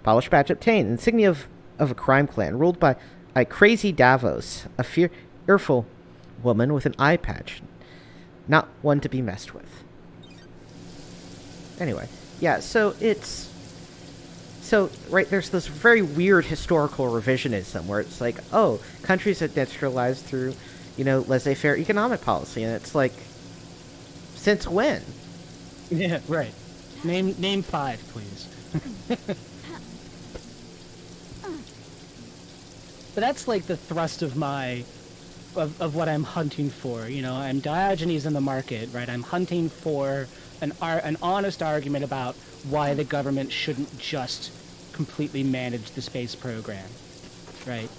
Polished badge obtained. Insignia of a crime clan ruled by a crazy Davos, a fearful woman with an eye patch. Not one to be messed with. Anyway, yeah, right, there's this very weird historical revisionism where it's like, oh, countries industrialized through, laissez-faire economic policy, and it's like, since when? Yeah, right. Name 5, please. But that's like the thrust of of what I'm hunting for. I'm Diogenes in the market, right? I'm hunting for an honest argument about why the government shouldn't just completely manage the space program, right?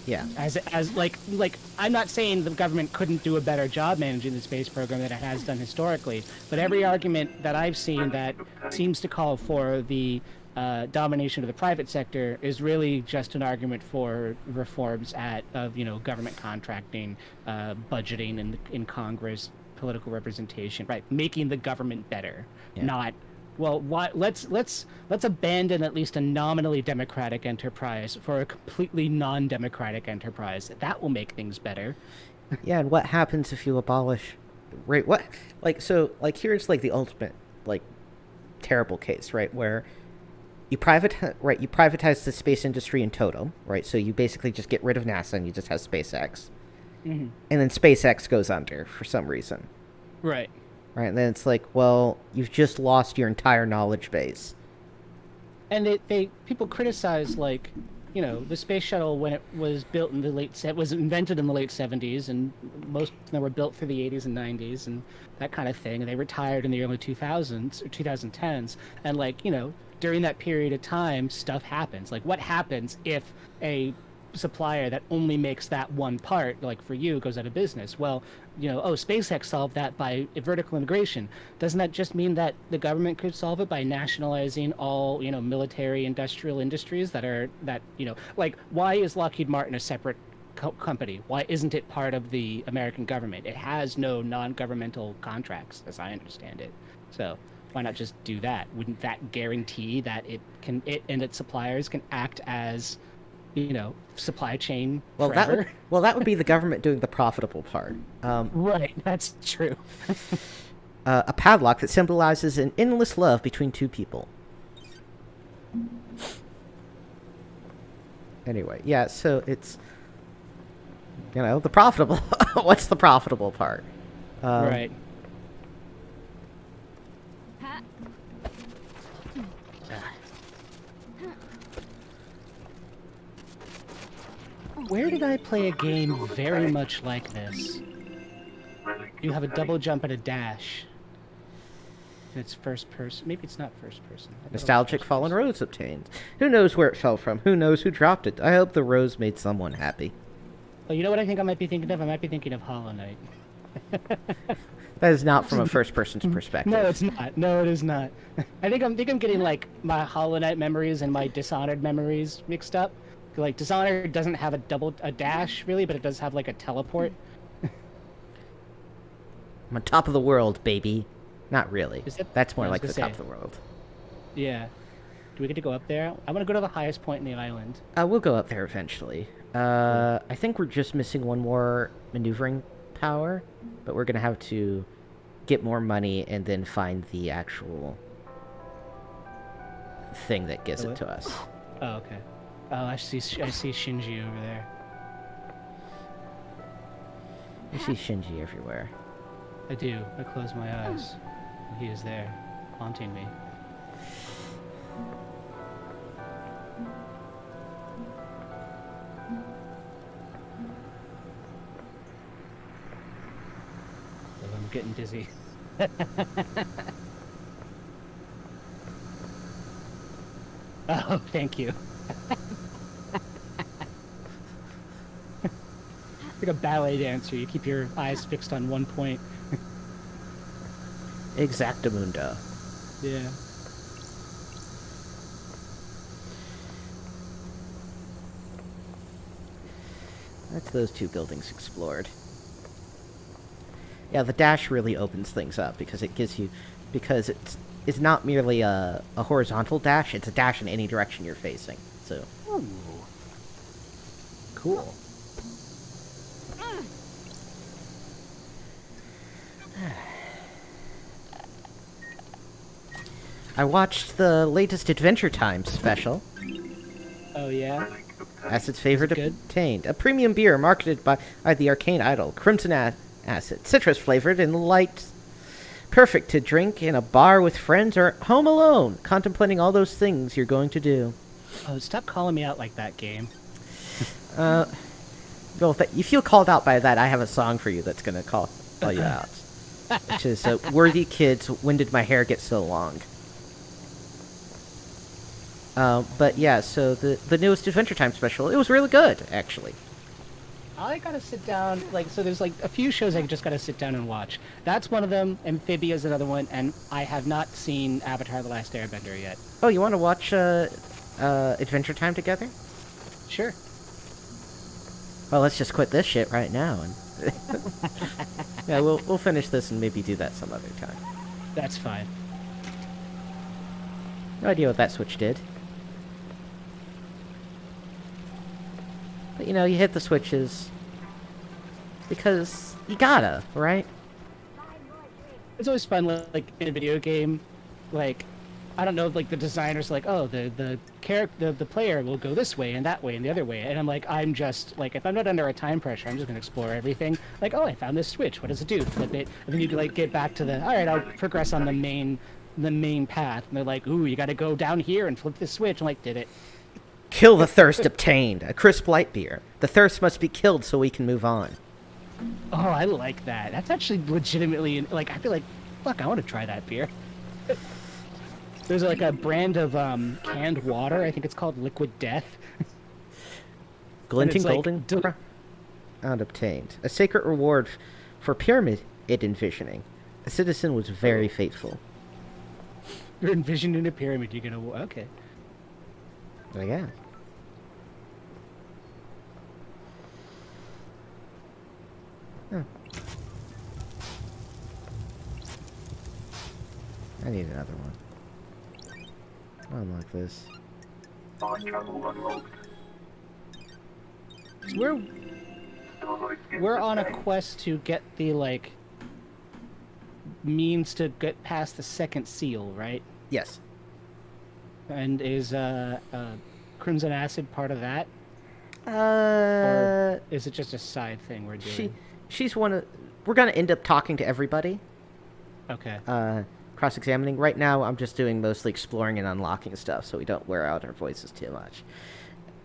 Yeah. As like I'm not saying the government couldn't do a better job managing the space program than it has done historically, but every argument that I've seen that seems to call for the domination of the private sector is really just an argument for reforms of government contracting, budgeting in Congress, political representation, right? Making the government better, not let's abandon at least a nominally democratic enterprise for a completely non-democratic enterprise. That will make things better. Yeah, and what happens if you abolish? Right, what? Here's like the ultimate terrible case, right, where you privatize the space industry in total, right? So you basically just get rid of NASA and you just have SpaceX. And then SpaceX goes under for some reason. Right. right? And then it's like, well, you've just lost your entire knowledge base. And they people criticize, like, the space shuttle when it was built in the was invented in the late 70s, and most of them were built through the 80s and 90s and that kind of thing, and they retired in the early 2000s or 2010s. And, like, during that period of time, stuff happens. Like, what happens if a supplier that only makes that one part, like for you, goes out of business? Well, SpaceX solved that by vertical integration. Doesn't that just mean that the government could solve it by nationalizing all, military industrial industries like, why is Lockheed Martin a separate company? Why isn't it part of the American government? It has no non-governmental contracts, as I understand it. So why not just do that? Wouldn't that guarantee that it and its suppliers can act as, supply chain Well, forever? that would be the government doing the profitable part. Right, that's true. A padlock that symbolizes an endless love between two people. Anyway, yeah, so it's, the profitable. What's the profitable part? Right. Where did I play a game very much like this? You have a double jump and a dash. And it's first person. Maybe it's not first person. Nostalgic fallen rose obtained. Who knows where it fell from? Who knows who dropped it? I hope the rose made someone happy. Oh, you know what I think I might be thinking of? I might be thinking of Hollow Knight. That is not from a first person's perspective. No, it's not. No, it is not. I think I'm getting, like, my Hollow Knight memories and my Dishonored memories mixed up. Like, Dishonored doesn't have a dash really, but it does have, like, a teleport. I'm on top of the world, baby. Not really. That's more like the top of the world. Yeah. Do we get to go up there? I want to go to the highest point in the island. We'll go up there eventually. I think we're just missing one more maneuvering power, but we're gonna have to get more money and then find the actual thing that gives it to us. Oh, okay. Oh, I see Shinji over there. I see Shinji everywhere. I do. I close my eyes. He is there, haunting me. I'm getting dizzy. Oh, thank you. Like a ballet dancer, you keep your eyes fixed on one point. Exactamundo. Yeah. That's those two buildings explored. Yeah, the dash really opens things up because it gives you... Because it's not merely a horizontal dash, it's a dash in any direction you're facing. So... Ooh. Cool. I watched the latest Adventure Time special. Oh, yeah? Acid's favorite good? obtained. A premium beer marketed by the arcane idol, Crimson Acid. Citrus flavored and light. Perfect to drink in a bar with friends or at home alone, contemplating all those things you're going to do. Oh, stop calling me out like that, game. Well, if you feel called out by that, I have a song for you that's going to call you out. Which is Worthy Kids, When Did My Hair Get So Long? But yeah, so the newest Adventure Time special, it was really good, actually. I gotta sit down, so there's a few shows I just gotta sit down and watch. That's one of them, Amphibia's another one, and I have not seen Avatar: The Last Airbender yet. Oh, you want to watch Adventure Time together? Sure. Well, let's just quit this shit right now, and yeah, we'll finish this and maybe do that some other time. That's fine. No idea what that switch did. But, you hit the switches because you gotta, right? It's always fun, in a video game, I don't know, like the designers like, oh, the player will go this way and that way and the other way, and I'm like, I'm just like, if I'm not under a time pressure, I'm just gonna explore everything. Like, oh, I found this switch. What does it do? Flip it, and then you like get back to the, all right, I'll progress on the main path. And they're like, ooh, you got to go down here and flip this switch. I'm like, did it? Kill the thirst obtained. A crisp light beer. The thirst must be killed so we can move on. Oh, I like that. That's actually legitimately like, I feel like, fuck, I want to try that beer. There's like a brand of canned water. I think it's called Liquid Death. Glinting like, golden crown obtained. A sacred reward for pyramid envisioning. A citizen was very faithful. You're envisioning a pyramid. You're gonna okay. Oh, yeah. Huh. I need another one. Unlock this. So we're on a quest to get the like means to get past the second seal, right? Yes. And is Crimson Acid part of that? Uh, Or is it just a side thing we're doing? she's one of. We're gonna end up talking to everybody. Okay. Cross-examining. Right now, I'm just doing mostly exploring and unlocking stuff, so we don't wear out our voices too much.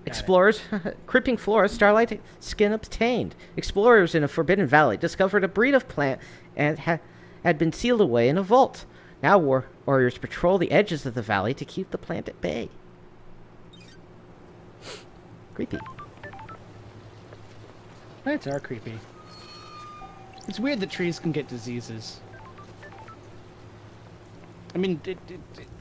Explorers, creeping flora, starlight skin obtained. Explorers in a forbidden valley discovered a breed of plant and had been sealed away in a vault. Now warriors patrol the edges of the valley to keep the plant at bay. Creepy. Plants are creepy. It's weird that trees can get diseases. I mean,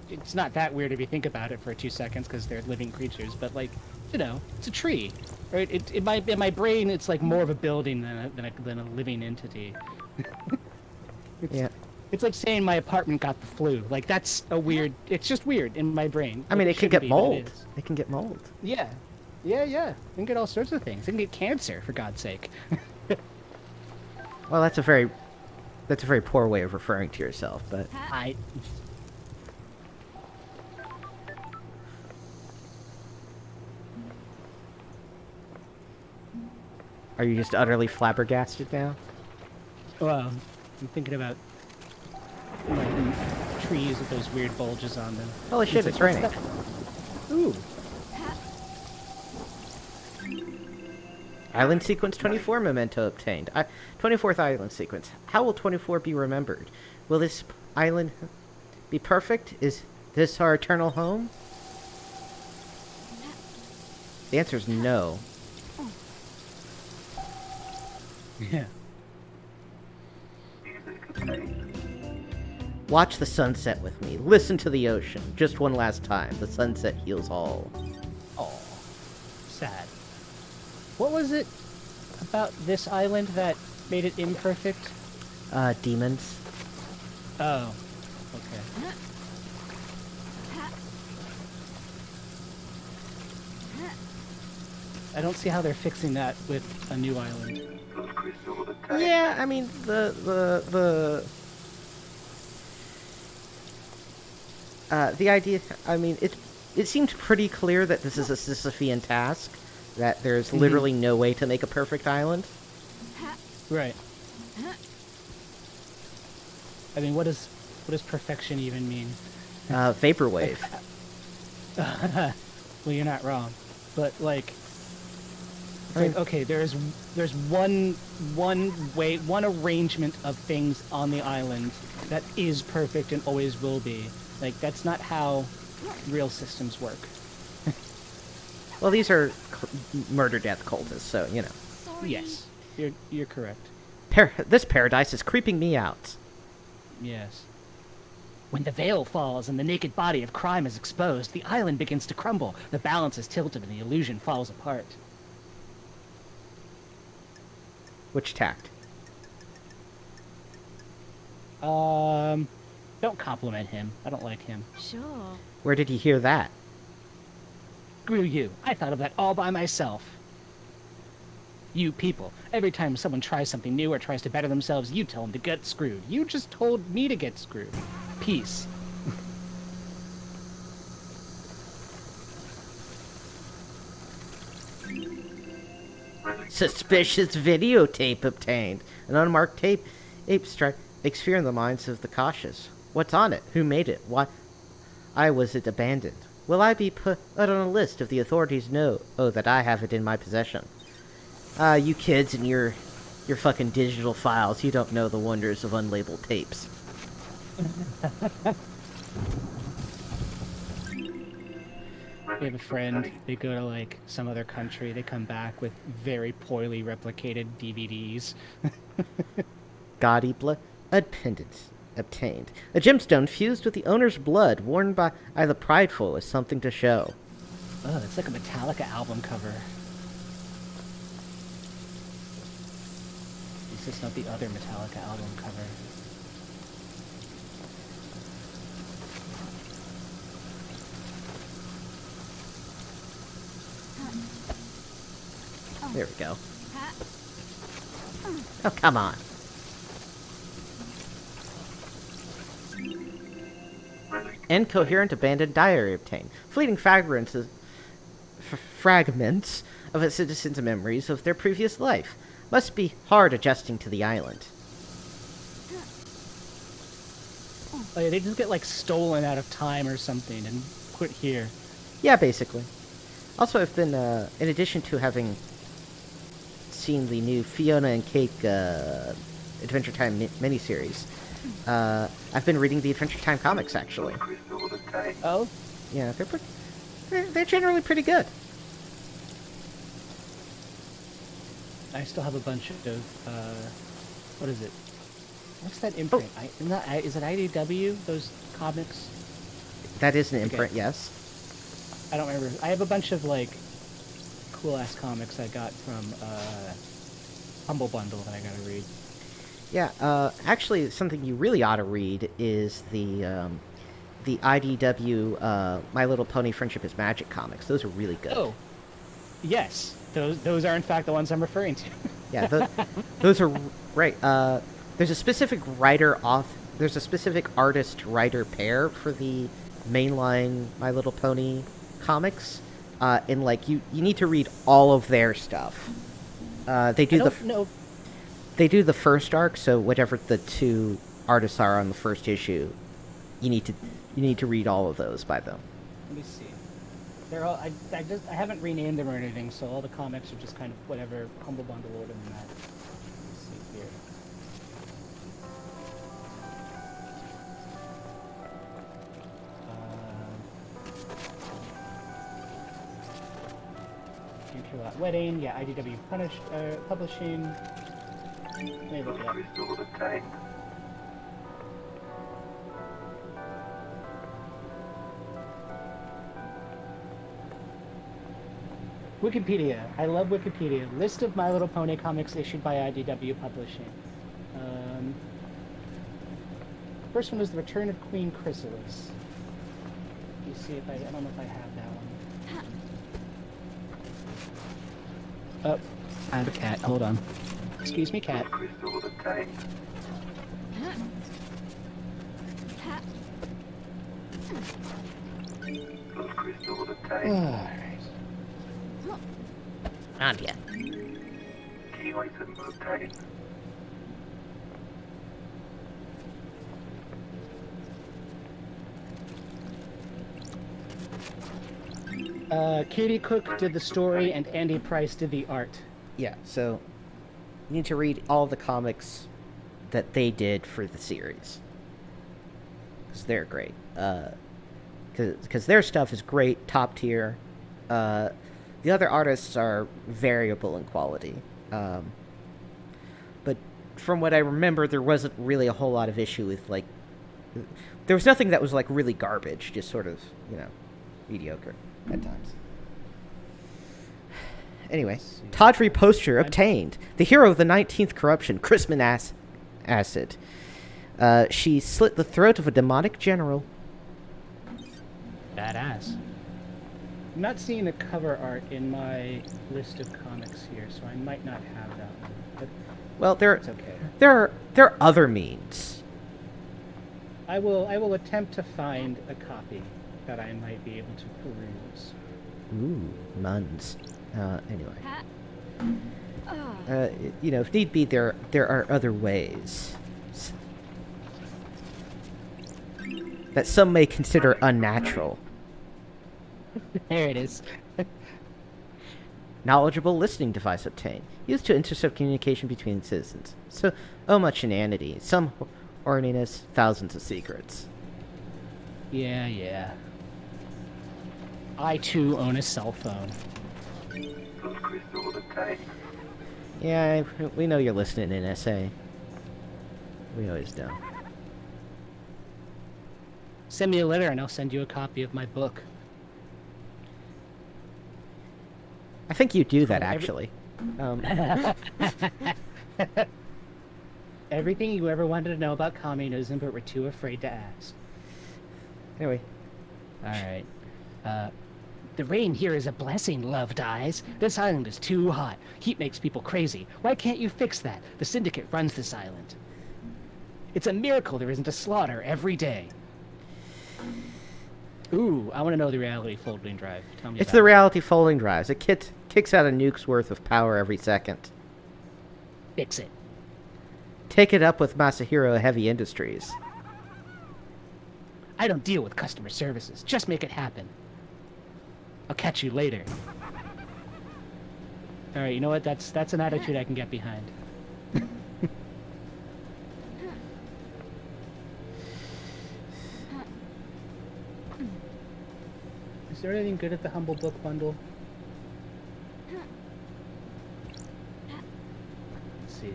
it's not that weird if you think about it for 2 seconds because they're living creatures, but like, you know, it's a tree, right? In my brain, it's like more of a building than a living entity. Yeah. It's like saying my apartment got the flu. Like that's a weird. It's just weird in my brain. I mean, Like, it can get shouldn't be, but mold. it is. It can get mold. Yeah, yeah. It can get all sorts of things. It can get cancer, for God's sake. Well, that's a very poor way of referring to yourself, but are you just utterly flabbergasted now? Well, I'm thinking about trees with those weird bulges on them. Holy shit, it's raining. Ooh. Island sequence 24 memento obtained. 24th island sequence. How will 24 be remembered? Will this island be perfect? Is this our eternal home? The answer is no. Yeah. Watch the sunset with me. Listen to the ocean. Just one last time. The sunset heals all. Oh, sad. What was it about this island that made it imperfect? Demons. Oh, okay. I don't see how they're fixing that with a new island. Yeah, I mean, the idea, I mean, it seemed pretty clear that this is a Sisyphean task, that there's literally no way to make a perfect island. Right. I mean, what does perfection even mean? Vaporwave. Well, you're not wrong, but like, it's like okay, there's one arrangement of things on the island that is perfect and always will be. Like that's not how real systems work. Well, these are murder-death cultists, so, you know. Sorry. Yes, you're correct. This paradise is creeping me out. Yes. When the veil falls and the naked body of crime is exposed, the island begins to crumble. The balance is tilted and the illusion falls apart. Which tact? Don't compliment him. I don't like him. Sure. Where did you hear that? Screw you. I thought of that all by myself. You people. Every time someone tries something new or tries to better themselves, you tell them to get screwed. You just told me to get screwed. Peace. Suspicious videotape obtained. An unmarked ape strike makes fear in the minds of the cautious. What's on it? Who made it? Why was it abandoned? Will I be put on a list if the authorities know that I have it in my possession? You kids and your fucking digital files, you don't know the wonders of unlabeled tapes. We have a friend, they go to like some other country, they come back with very poorly replicated DVDs. Gaudy blood pendant obtained. A gemstone fused with the owner's blood, worn by the prideful as something to show. Oh, it's like a Metallica album cover. Is this not the other Metallica album cover? There we go. Oh, come on. Incoherent abandoned diary obtained. Fleeting fragments of a citizen's memories of their previous life. Must be hard adjusting to the island. Oh yeah, they just get like stolen out of time or something and put here. Yeah, basically. Also, I've been, in addition to having seen the new Fiona and Cake Adventure Time miniseries, I've been reading the Adventure Time comics, actually. Oh? Yeah, they're generally pretty good. I still have a bunch of, what is it? What's that imprint? Oh. Is it IDW, those comics? That is an imprint, Okay. yes. I don't remember. I have a bunch of, like, cool-ass comics I got from, Humble Bundle that I gotta read. Yeah, actually, something you really ought to read is the IDW My Little Pony Friendship is Magic comics. Those are really good. Oh, yes. Those are, in fact, the ones I'm referring to. Yeah, those are right. There's a specific there's a specific artist-writer pair for the mainline My Little Pony comics. And, like, you need to read all of their stuff. They do They do the first arc, so whatever the two artists are on the first issue, you need to read all of those by them. Let me see. They're all. I haven't renamed them or anything, so all the comics are just kind of whatever Humble Bundle order them at. Let's see here. Future Lot Wedding, yeah, IDW Publishing. Let me look it up. Wikipedia. I love Wikipedia. List of My Little Pony comics issued by IDW Publishing. First one is The Return of Queen Chrysalis. Let me see if I don't know if I have that one. Oh, I have a cat. Hold on. Excuse me, cat. Alright. Not yet. Katie Cook did the story and Andy Price did the art. Yeah, so you need to read all the comics that they did for the series. Because they're great. Because their stuff is great, top tier. The other artists are variable in quality. But from what I remember, there wasn't really a whole lot of issue with, like... There was nothing that was, like, really garbage. Just sort of, mediocre at times. Anyway, Tawdry Poster obtained. The hero of the 19th corruption, Crispin Acid. She slit the throat of a demonic general. Badass. I'm not seeing the cover art in my list of comics here, so I might not have that one. But well, it's okay. There are other means. I will attempt to find a copy that I might be able to peruse. Ooh, Muns. Anyway. If need be, there are other ways that some may consider unnatural. There it is. Knowledgeable listening device obtained, used to intercept communication between citizens. So much inanity, some horniness, thousands of secrets. Yeah. I too own a cell phone. Yeah, we know you're listening in SA. We always do. Send me a letter and I'll send you a copy of my book. I think you do that, actually. Everything you ever wanted to know about communism, but were too afraid to ask. Anyway. Alright. The rain here is a blessing, loved eyes. This island is too hot. Heat makes people crazy. Why can't you fix that? The syndicate runs this island. It's a miracle there isn't a slaughter every day. Ooh, I want to know the reality folding drive. Tell me It's about the it. reality folding drives. It kicks out a nuke's worth of power every second. Fix it. Take it up with Masahiro Heavy Industries. I don't deal with customer services. Just make it happen. I'll catch you later. Alright, you know what? That's an attitude I can get behind. Is there anything good at the Humble Book Bundle? Let's see.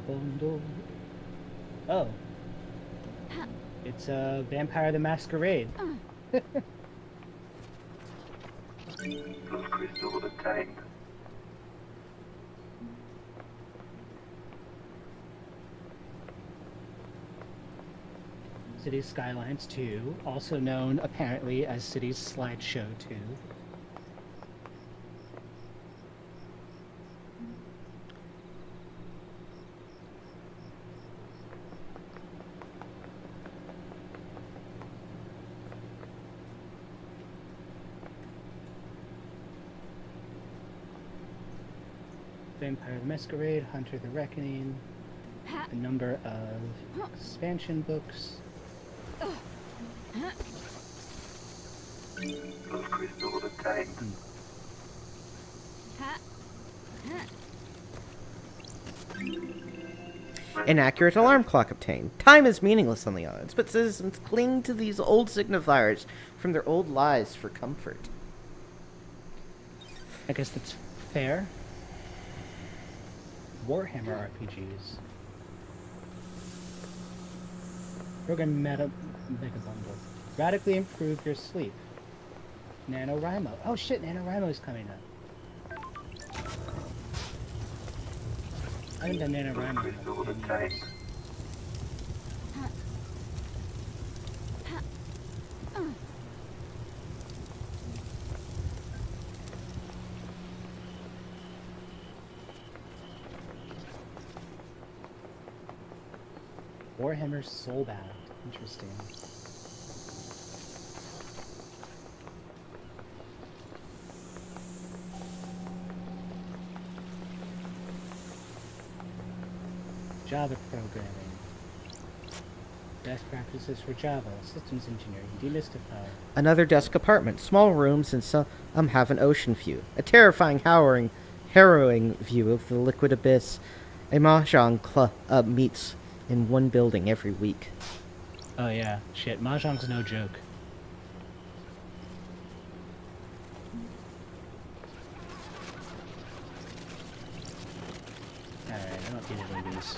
Bundle. Oh. It's Vampire the Masquerade. Crystal obtained. Cities Skylines 2, also known apparently as Cities Slideshow 2. Vampire the Masquerade, Hunter the Reckoning, a number of expansion books. Crystal obtained. An accurate alarm clock obtained. Time is meaningless on the islands, but citizens cling to these old signifiers from their old lives for comfort. I guess that's fair. Warhammer RPGs. Program Mega Bundle. Radically improve your sleep. NaNoWriMo. Oh shit, NaNoWriMo is coming up. I haven't done NaNoWriMo in Crystal like 10 obtained. years. Warhammer Soulbound. Interesting. Java programming. Best practices for Java. Systems engineering. Demystify. Another desk apartment. Small rooms and some have an ocean view. A terrifying, harrowing view of the liquid abyss. A mahjong club meets in one building every week. Oh yeah, shit. Mahjong's no joke. Alright, I don't need any of these.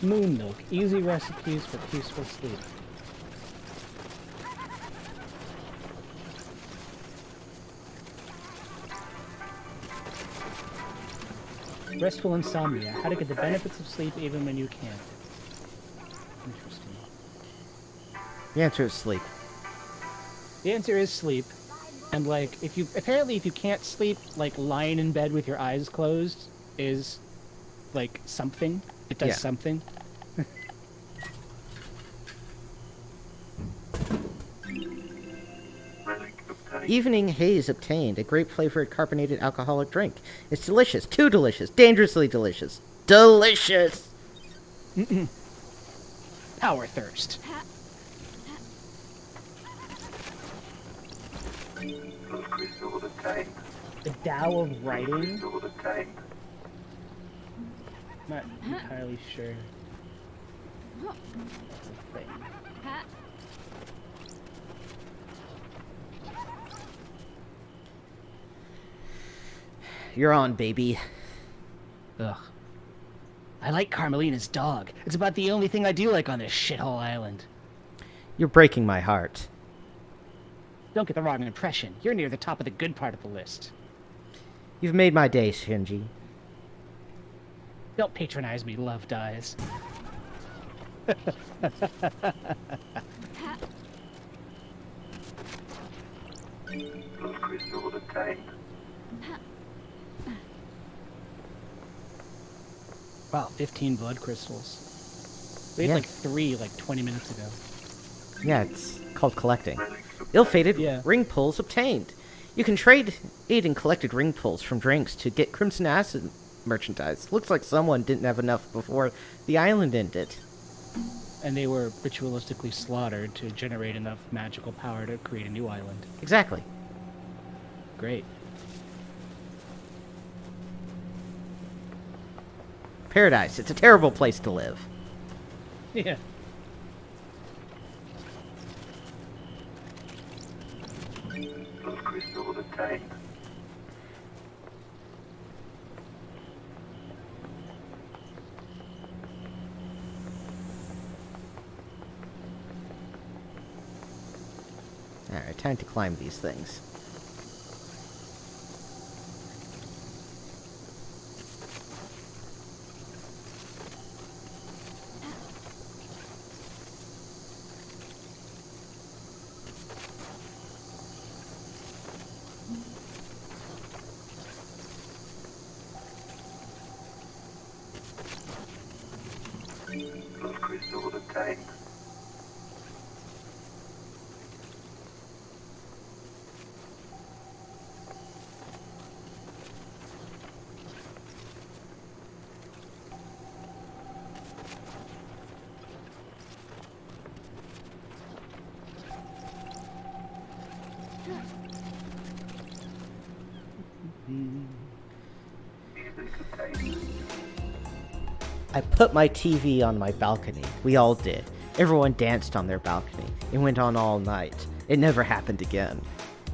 Moon milk. Easy recipes for peaceful sleep. Restful insomnia. How to get the benefits of sleep even when you can't. Interesting. The answer is sleep. The answer is sleep. And like, if you can't sleep, like lying in bed with your eyes closed is like something. It does Yeah. something. Relic obtained. Evening haze obtained. A grape-flavored carbonated alcoholic drink. It's delicious. Too delicious. Dangerously delicious. Delicious! Power thirst. Blood crystal obtained. The Tao of Writing. Crystal obtained. Not entirely sure. That's a thing. You're on, baby. Ugh. I like Carmelina's dog. It's about the only thing I do like on this shithole island. You're breaking my heart. Don't get the wrong impression. You're near the top of the good part of the list. You've made my day, Shinji. Don't patronize me, love dies. Blood crystal obtained. Wow, 15 blood crystals. We had Yeah. like 3 like 20 minutes ago. Yeah, it's called collecting. Relics obtained. Ill-fated Yeah. ring pulls obtained. You can trade aid in collected ring pulls from drinks to get Crimson Acid merchandise. Looks like someone didn't have enough before the island ended. And they were ritualistically slaughtered to generate enough magical power to create a new island. Exactly. Great. Paradise. It's a terrible place to live. Yeah. Blood crystal obtained. Alright, time to climb these things. Blood crystal obtained. Music obtained. I put my TV on my balcony. We all did. Everyone danced on their balcony. It went on all night. It never happened again.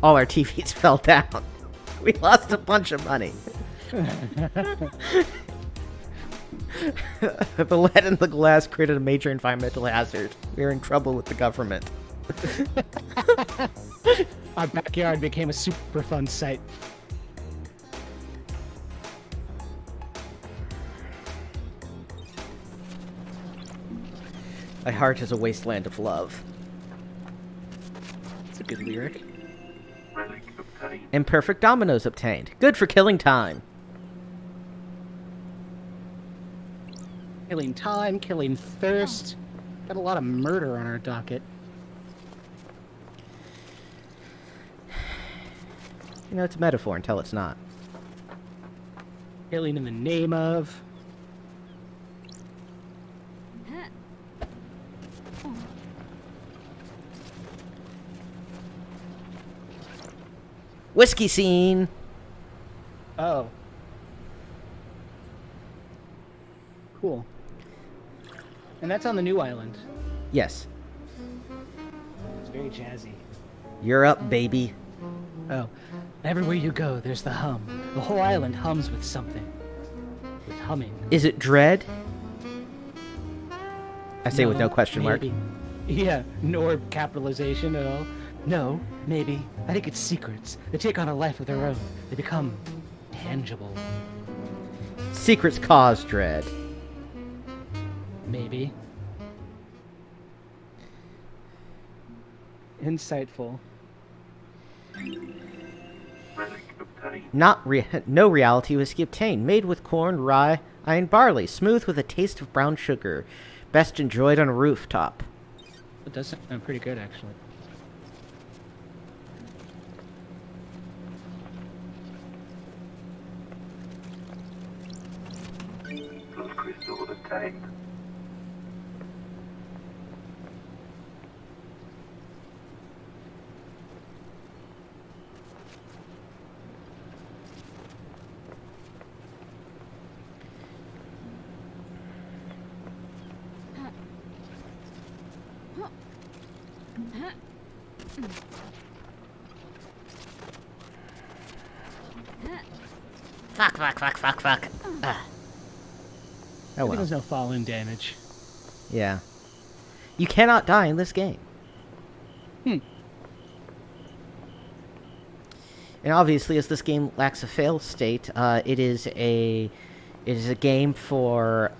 All our TVs fell down. We lost a bunch of money. The lead in the glass created a major environmental hazard. We are in trouble with the government. Our backyard became a super fun site. My heart is a wasteland of love. It's a good lyric. Relic obtained. Imperfect dominoes obtained. Good for killing time. Killing time, killing thirst. Got a lot of murder on our docket. You know, it's a metaphor until it's not. Killing in the name of. Whiskey scene! Oh. Cool. And that's on the new island. Yes. It's very jazzy. You're up, baby. Oh. Everywhere you go, there's the hum. The whole island hums with something. With humming. Is it dread? I say with no question maybe. mark. Yeah, nor capitalization at all. No, maybe. I think it's secrets. They take on a life of their own. They become tangible. Secrets cause dread. Maybe. Insightful. Relic obtained. No reality whiskey obtained. Made with corn, rye, Iron barley, smooth with a taste of brown sugar. Best enjoyed on a rooftop. It does sound pretty good, actually. Plus crystal obtained. Fuck. Oh I think well. there's no falling damage. Yeah. You cannot die in this game. Hmm. And obviously, as this game lacks a fail state, it is a game for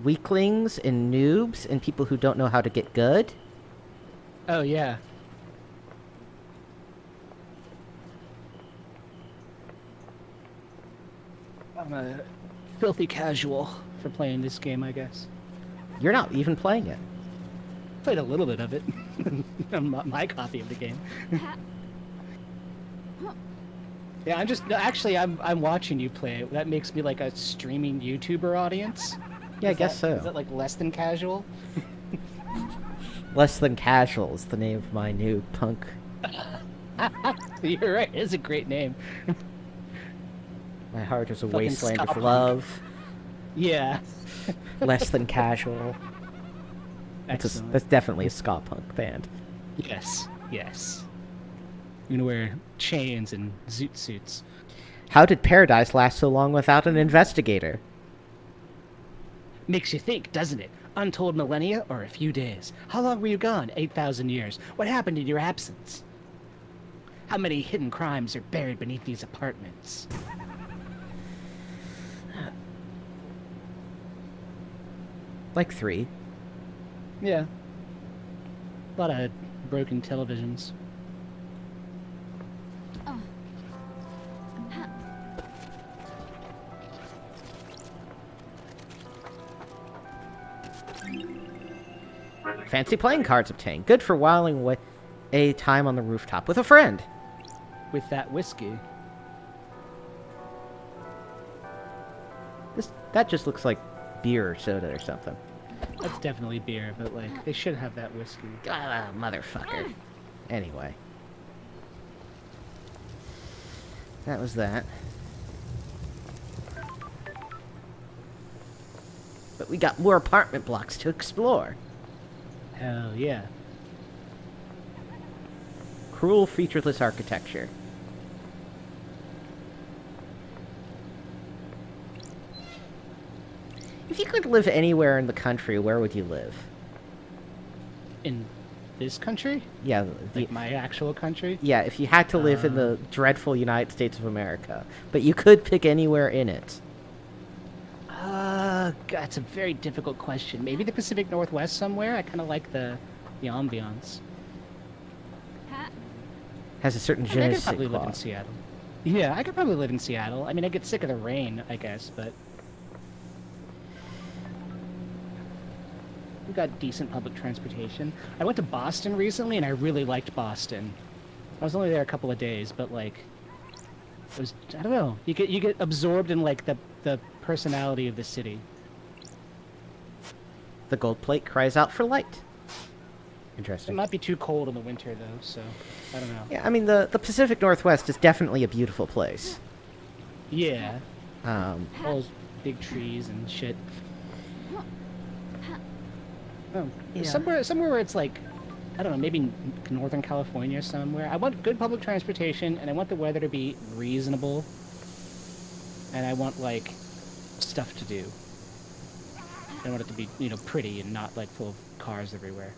weaklings and noobs and people who don't know how to get good. Oh, yeah. I'm a filthy casual for playing this game, I guess. You're not even playing it. Played a little bit of it. My copy of the game. Yeah, I'm just... No, actually, I'm watching you play it. That makes me like a streaming YouTuber audience. Yeah, I guess so. Is that like less than casual? Less Than Casual is the name of my new punk. You're right. It's a great name. My heart is a Fucking wasteland ska of punk. love. Yeah. Less Than Casual. Excellent. That's definitely a ska punk band. Yes. You're gonna wear chains and zoot suits. How did Paradise last so long without an investigator? Makes you think, doesn't it? Untold millennia or a few days? How long were you gone? 8,000 years. What happened in your absence? How many hidden crimes are buried beneath these apartments? Like 3. Yeah. A lot of broken televisions. Fancy playing cards obtained. Good for whiling away a time on the rooftop with a friend. With that whiskey. That just looks like beer or soda or something. That's definitely beer, but like, they should have that whiskey. Ah, motherfucker. Anyway. That was that. But we got more apartment blocks to explore. Hell yeah. Cruel, featureless architecture. If you could live anywhere in the country, where would you live? In this country? Yeah, Like my actual country? yeah, if you had to live in the dreadful United States of America, but you could pick anywhere in it. That's a very difficult question. Maybe the Pacific Northwest somewhere? I kind of like the ambiance. Has a certain I je ne could sais probably live quoi. in Seattle. Yeah, I could probably live in Seattle. I mean, I get sick of the rain, I guess, but... We've got decent public transportation. I went to Boston recently, and I really liked Boston. I was only there a couple of days, but, like... It was... I don't know. You get absorbed in, like, the personality of the city. The gold plate cries out for light. It Interesting. might be too cold in the winter, though, so... I don't know. Yeah, I mean, the Pacific Northwest is definitely a beautiful place. Yeah. Um, All those big trees and shit. Oh, Yeah. somewhere where it's like, I don't know, maybe Northern California somewhere. I want good public transportation, and I want the weather to be reasonable. And I want, like, stuff to do. I want it to be, pretty and not, like, full of cars everywhere.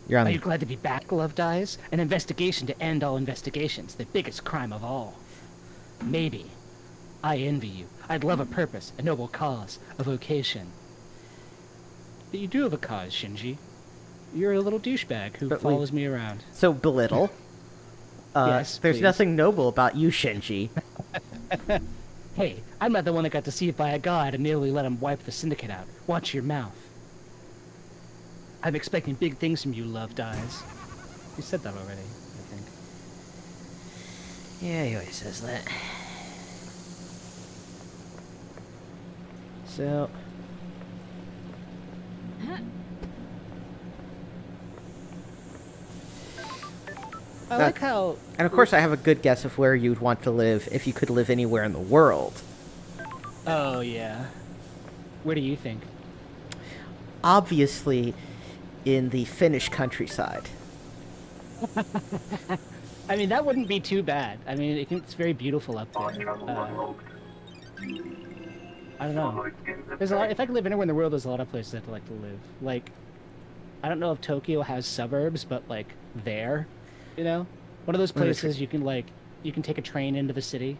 you're on Are the you glad to be back, Loved Eyes? An investigation to end all investigations, the biggest crime of all. Maybe. I envy you. I'd love a purpose, a noble cause, a vocation. But you do have a cause, Shinji. You're a little douchebag who But wait. follows me around. So belittle. Yes, There's please. nothing noble about you, Shinji. Hey, I'm not the one that got deceived by a god and nearly let him wipe the syndicate out. Watch your mouth. I'm expecting big things from you, Love Dies. You said that already, I think. Yeah, he always says that. So... I like how... And of course I have a good guess of where you'd want to live if you could live anywhere in the world. Oh, yeah. Where do you think? Obviously, in the Finnish countryside. I mean, that wouldn't be too bad. I mean, I think it's very beautiful up I there. travel the world. I don't know. There's a lot. If I could live anywhere in the world, there's a lot of places I'd like to live. Like, I don't know if Tokyo has suburbs, but like there, you know, one of those places you can take a train into the city.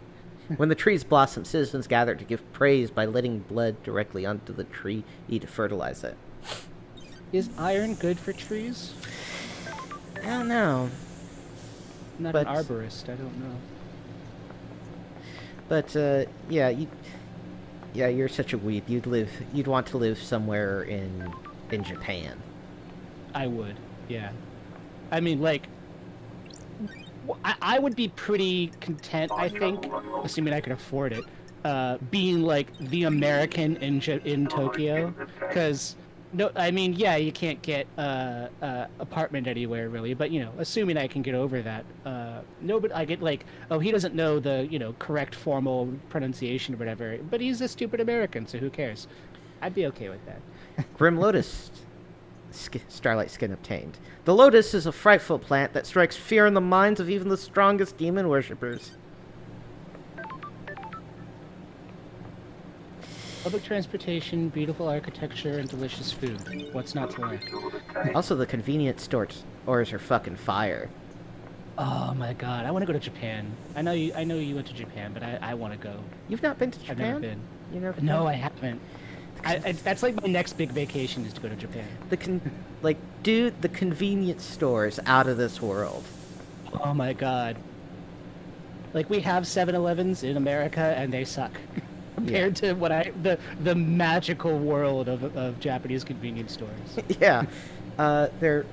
When the trees blossom, citizens gather to give praise by letting blood directly onto the tree to fertilize it. Is iron good for trees? I don't know. I'm not But- an arborist. I don't know. But, yeah, you're such a weeb. You'd want to live somewhere in Japan. I would. Yeah. I mean, like, I would be pretty content, I think, assuming I could afford it, being like the American in Tokyo, because no, I mean, yeah, you can't get apartment anywhere really, but you know, assuming I can get over that, no, but I get like, oh, he doesn't know the correct formal pronunciation or whatever, but he's a stupid American, so who cares? I'd be okay with that. Grim Lotus. Starlight Skin obtained. The lotus is a frightful plant that strikes fear in the minds of even the strongest demon worshippers. Public transportation, beautiful architecture, and delicious food. What's not to like? Also, the convenience stores are fucking fire. Oh my god, I want to go to Japan. I know you went to Japan, but I want to go. You've not been to I've Japan? never been. You never No, been? I haven't. That's like my next big vacation is to go to Japan. Dude, the convenience stores out of this world. Oh my god. Like we have 7-Elevens in America and they suck compared to what the magical world of Japanese convenience stores. Yeah, they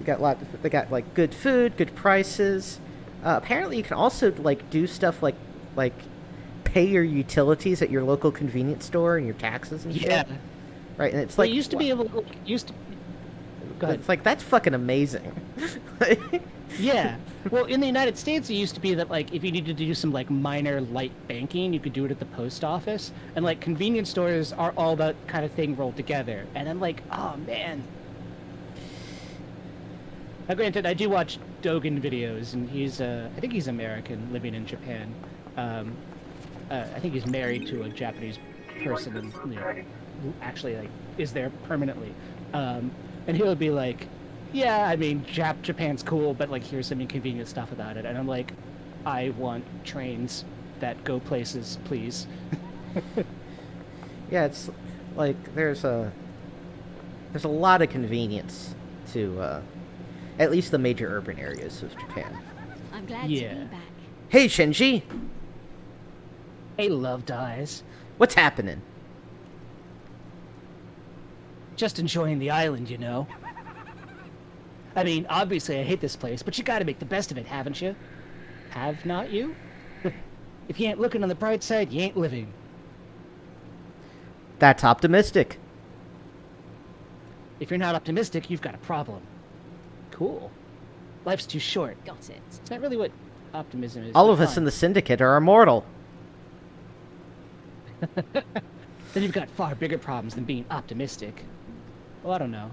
got like good food, good prices. Apparently, you can also like do stuff like pay your utilities at your local convenience store and your taxes and shit. Yeah. Right, and it's Well, like you used to be able to Go ahead. it's like that's fucking amazing. Yeah. Well, in the United States, it used to be that, like, if you needed to do some, like, minor light banking, you could do it at the post office. And, like, convenience stores are all that kind of thing rolled together. And I'm like, oh, man. Now, granted, I do watch Dogen videos, and he's, I think he's American, living in Japan. I think he's married to a Japanese person and, actually, like, is there permanently. And he'll be like, yeah, I mean, Japan's cool, but, like, here's some inconvenient stuff about it. And I'm like, I want trains that go places, please. Yeah, it's like there's a lot of convenience to at least the major urban areas of Japan. I'm glad to be back. Hey, Shinji, Hey, Love Dies. what's happening? Just enjoying the island, you know. I mean, obviously I hate this place, but you gotta make the best of it, haven't you? Have not you? If you ain't looking on the bright side, you ain't living. That's optimistic. If you're not optimistic, you've got a problem. Cool. Life's too short. Got it. It's not really what optimism is. All but of us fine. in the syndicate are immortal. Then you've got far bigger problems than being optimistic. Well, I don't know.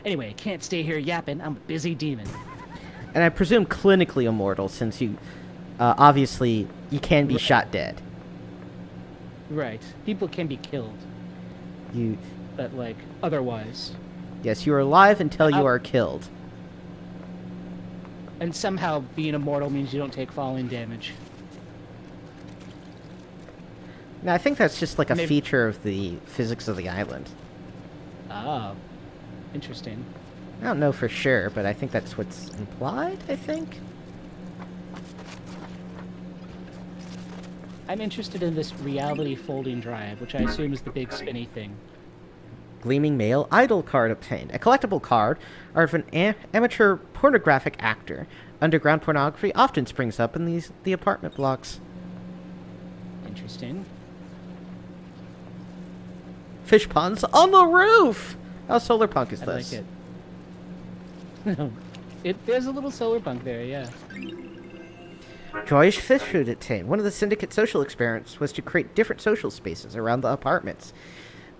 Anyway, can't stay here yapping. I'm a busy demon. And I presume clinically immortal, since you obviously you can be shot dead. Right. People can be killed, You but, like, otherwise. Yes, you are alive until you I'll- are killed. And somehow being immortal means you don't take falling damage. Now, I think that's just like a Maybe- feature of the physics of the island. Oh. Interesting. I don't know for sure, but I think that's what's implied, I think. I'm interested in this reality folding drive, which I assume is the big spinny thing. Gleaming male idol card obtained. A collectible card of an amateur pornographic actor. Underground pornography often springs up in the apartment blocks. Interesting. Fish ponds on the roof! How solar punk is I this? like it. There's a little solar punk there, yeah. Joyous fish food obtained. One of the syndicate social experiments was to create different social spaces around the apartments.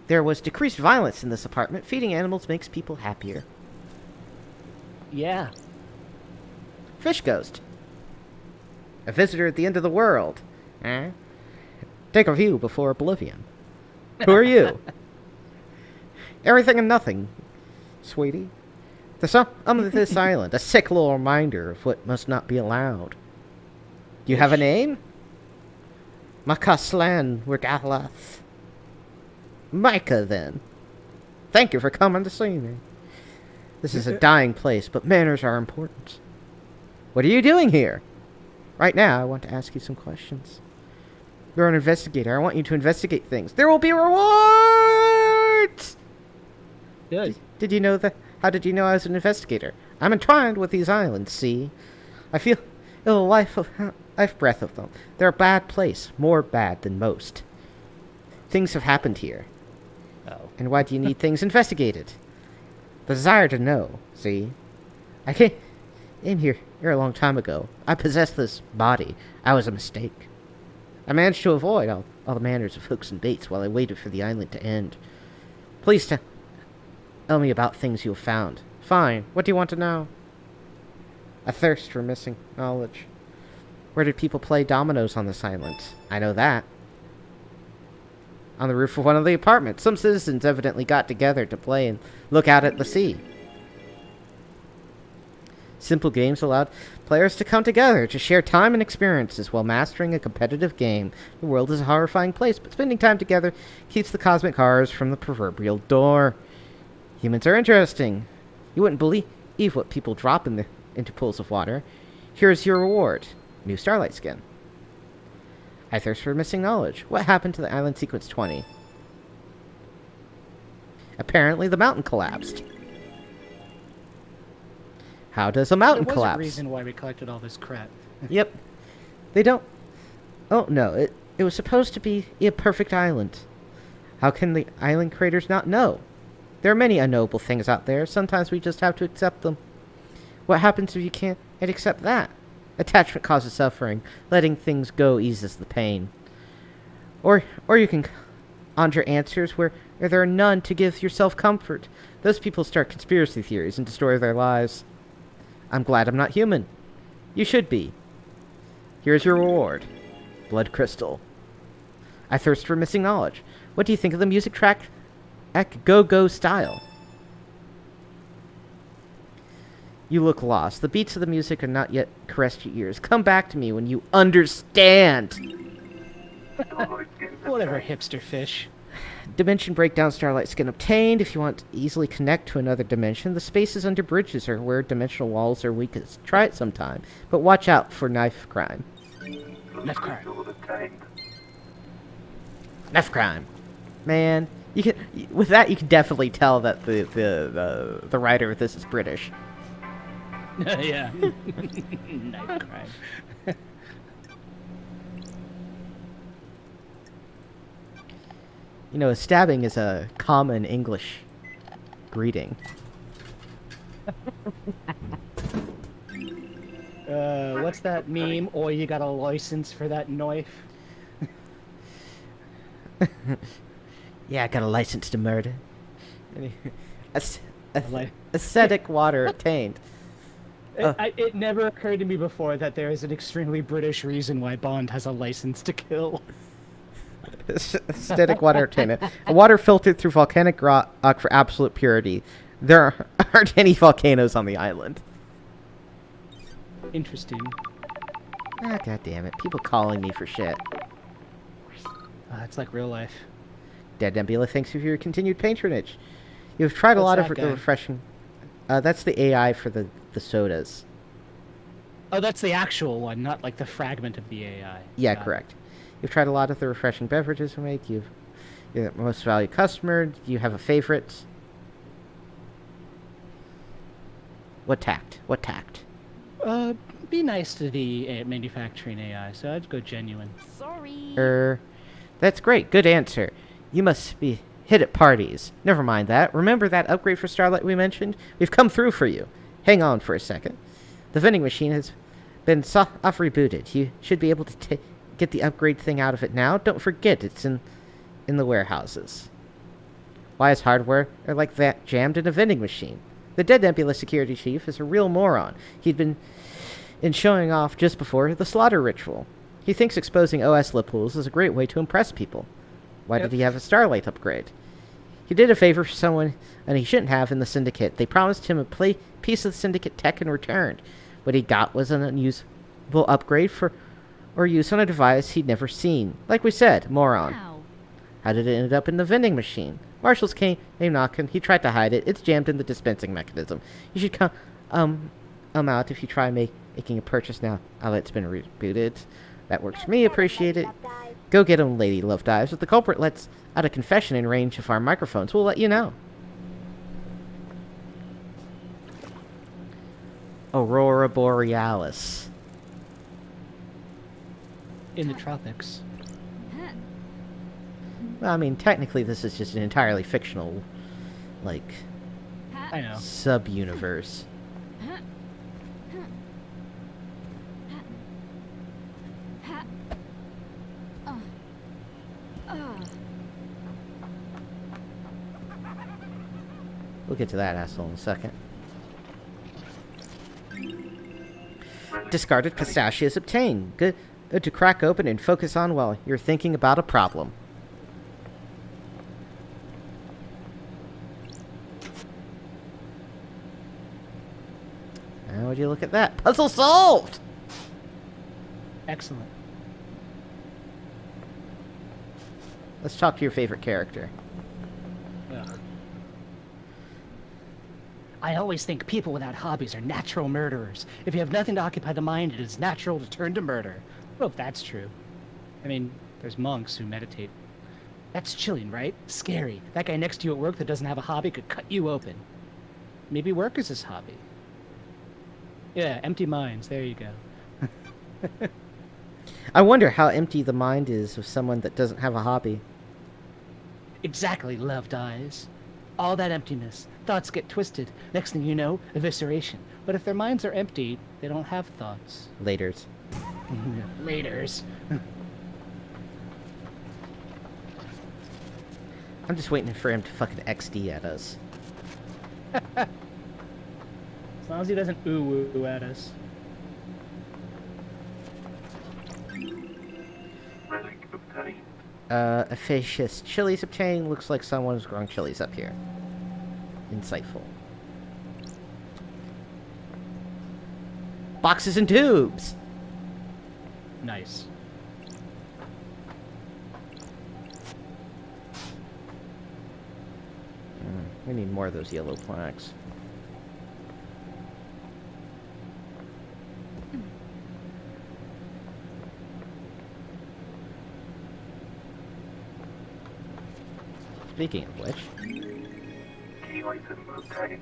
There was decreased violence in this apartment. Feeding animals makes people happier. Yeah. Fish ghost. A visitor at the end of the world. Eh? Take a view before oblivion. Who are you? Everything and nothing, sweetie. The sum of this island, a sick little reminder of what must not be allowed. Do you have a name? Makaslan Regalath. Micah, then. Thank you for coming to see me. This is a dying place, but manners are important. What are you doing here? Right now, I want to ask you some questions. You're an investigator. I want you to investigate things. There will be rewards! Good. Did you know that? How did you know I was an investigator? I'm entwined with these islands, see? I feel the life breath of them. They're a bad place. More bad than most. Things have happened here. Oh. And why do you need things investigated? The desire to know, see? I came here a long time ago. I possessed this body. I was a mistake. I managed to avoid all the manners of hooks and baits while I waited for the island to end. Please tell me about things you have found. Fine. What do you want to know? A thirst for missing knowledge. Where did people play dominoes on this island? I know that. On the roof of one of the apartments. Some citizens evidently got together to play and look out at the sea. Simple games allowed players to come together to share time and experiences while mastering a competitive game. The world is a horrifying place, but spending time together keeps the cosmic horrors from the proverbial door. Humans are interesting. You wouldn't believe what people drop into pools of water. Here's your reward. New Starlight skin. I thirst for missing knowledge. What happened to the island sequence 20? Apparently the mountain collapsed. How does a mountain There was collapse? a reason why we collected all this crap. Yep. They don't... Oh, no. It was supposed to be a perfect island. How can the island creators not know? There are many unknowable things out there. Sometimes we just have to accept them. What happens if you can't accept that? Attachment causes suffering. Letting things go eases the pain. Or you can conjure answers where there are none to give yourself comfort. Those people start conspiracy theories and destroy their lives. I'm glad I'm not human. You should be. Here's your reward. Blood crystal. I thirst for missing knowledge. What do you think of the music track Go-Go Style? You look lost. The beats of the music are not yet caressed your ears. Come back to me when you understand. Whatever, hipster fish. Dimension breakdown Starlight skin obtained. If you want to easily connect to another dimension, the spaces under bridges are where dimensional walls are weakest. Try it sometime, but watch out for knife crime. Knife crime. Knife crime. Man, you can with that you can definitely tell that the writer of this is British. Yeah. Knife crime. You know, stabbing is a common English greeting. What's that meme? Oh, you got a license for that knife? Yeah, I got a license to murder. Like- Aesthetic water obtained. It never occurred to me before that there is an extremely British reason why Bond has a license to kill. Aesthetic water obtained. A water filtered through volcanic rock for absolute purity. There aren't any volcanoes on the island. Interesting. Ah, god damn it. People calling me for shit. It's like real life. Dead Nebula, thanks for your continued patronage. You've tried a What's lot of that the guy? refreshing... that's the AI for the sodas. Oh, that's the actual one, not like the fragment of the AI. Yeah, Got it. correct. You've tried a lot of the refreshing beverages we make. You're the most valued customer. Do you have a favorite? What tact? What tact? Be nice to the manufacturing AI, so I'd go genuine. Sorry. That's great. Good answer. You must be hit at parties. Never mind that. Remember that upgrade for Starlight we mentioned? We've come through for you. Hang on for a second. The vending machine has been soft rebooted. You should be able to get the upgrade thing out of it now. Don't forget, it's in the warehouses. Why is hardware like that jammed in a vending machine? The dead Nebula security chief is a real moron. He'd been showing off just before the slaughter ritual. He thinks exposing OS loopholes is a great way to impress people. Why did he have a Starlight upgrade? He did a favor for someone, and he shouldn't have in the Syndicate. They promised him a piece of the Syndicate tech in return. What he got was an unusable upgrade or use on a device he'd never seen. Like we said, moron. Wow. How did it end up in the vending machine? Marshals came knocking. He tried to hide it. It's jammed in the dispensing mechanism. You should come out if you try making a purchase now. It's been rebooted. That works for me. Appreciate it. Go get him, Lady Love Dives. If the culprit lets out a confession in range of our microphones, we'll let you know. Aurora Borealis. In the tropics. Well, I mean, technically this is just an entirely fictional, like, I know. sub-universe. We'll get to that asshole in a second. Discarded pistachios obtained. Good to crack open and focus on while you're thinking about a problem. Now would you look at that? Puzzle solved! Excellent. Let's talk to your favorite character. Ugh. I always think people without hobbies are natural murderers. If you have nothing to occupy the mind, it is natural to turn to murder. Well, if that's true. I mean, there's monks who meditate. That's chilling, right? Scary. That guy next to you at work that doesn't have a hobby could cut you open. Maybe work is his hobby. Yeah, empty minds. There you go. I wonder how empty the mind is of someone that doesn't have a hobby. Exactly, love dies. All that emptiness. Thoughts get twisted. Next thing you know, evisceration. But if their minds are empty, they don't have thoughts. Laters. Laters. I'm just waiting for him to fucking XD at us. As long as he doesn't ooh-woo at us. Relic obtained. Efficacious chilies obtained. Looks like someone's growing chilies up here. Insightful. Boxes and tubes! Nice. We need more of those yellow plaques. Speaking of which... Key item obtained.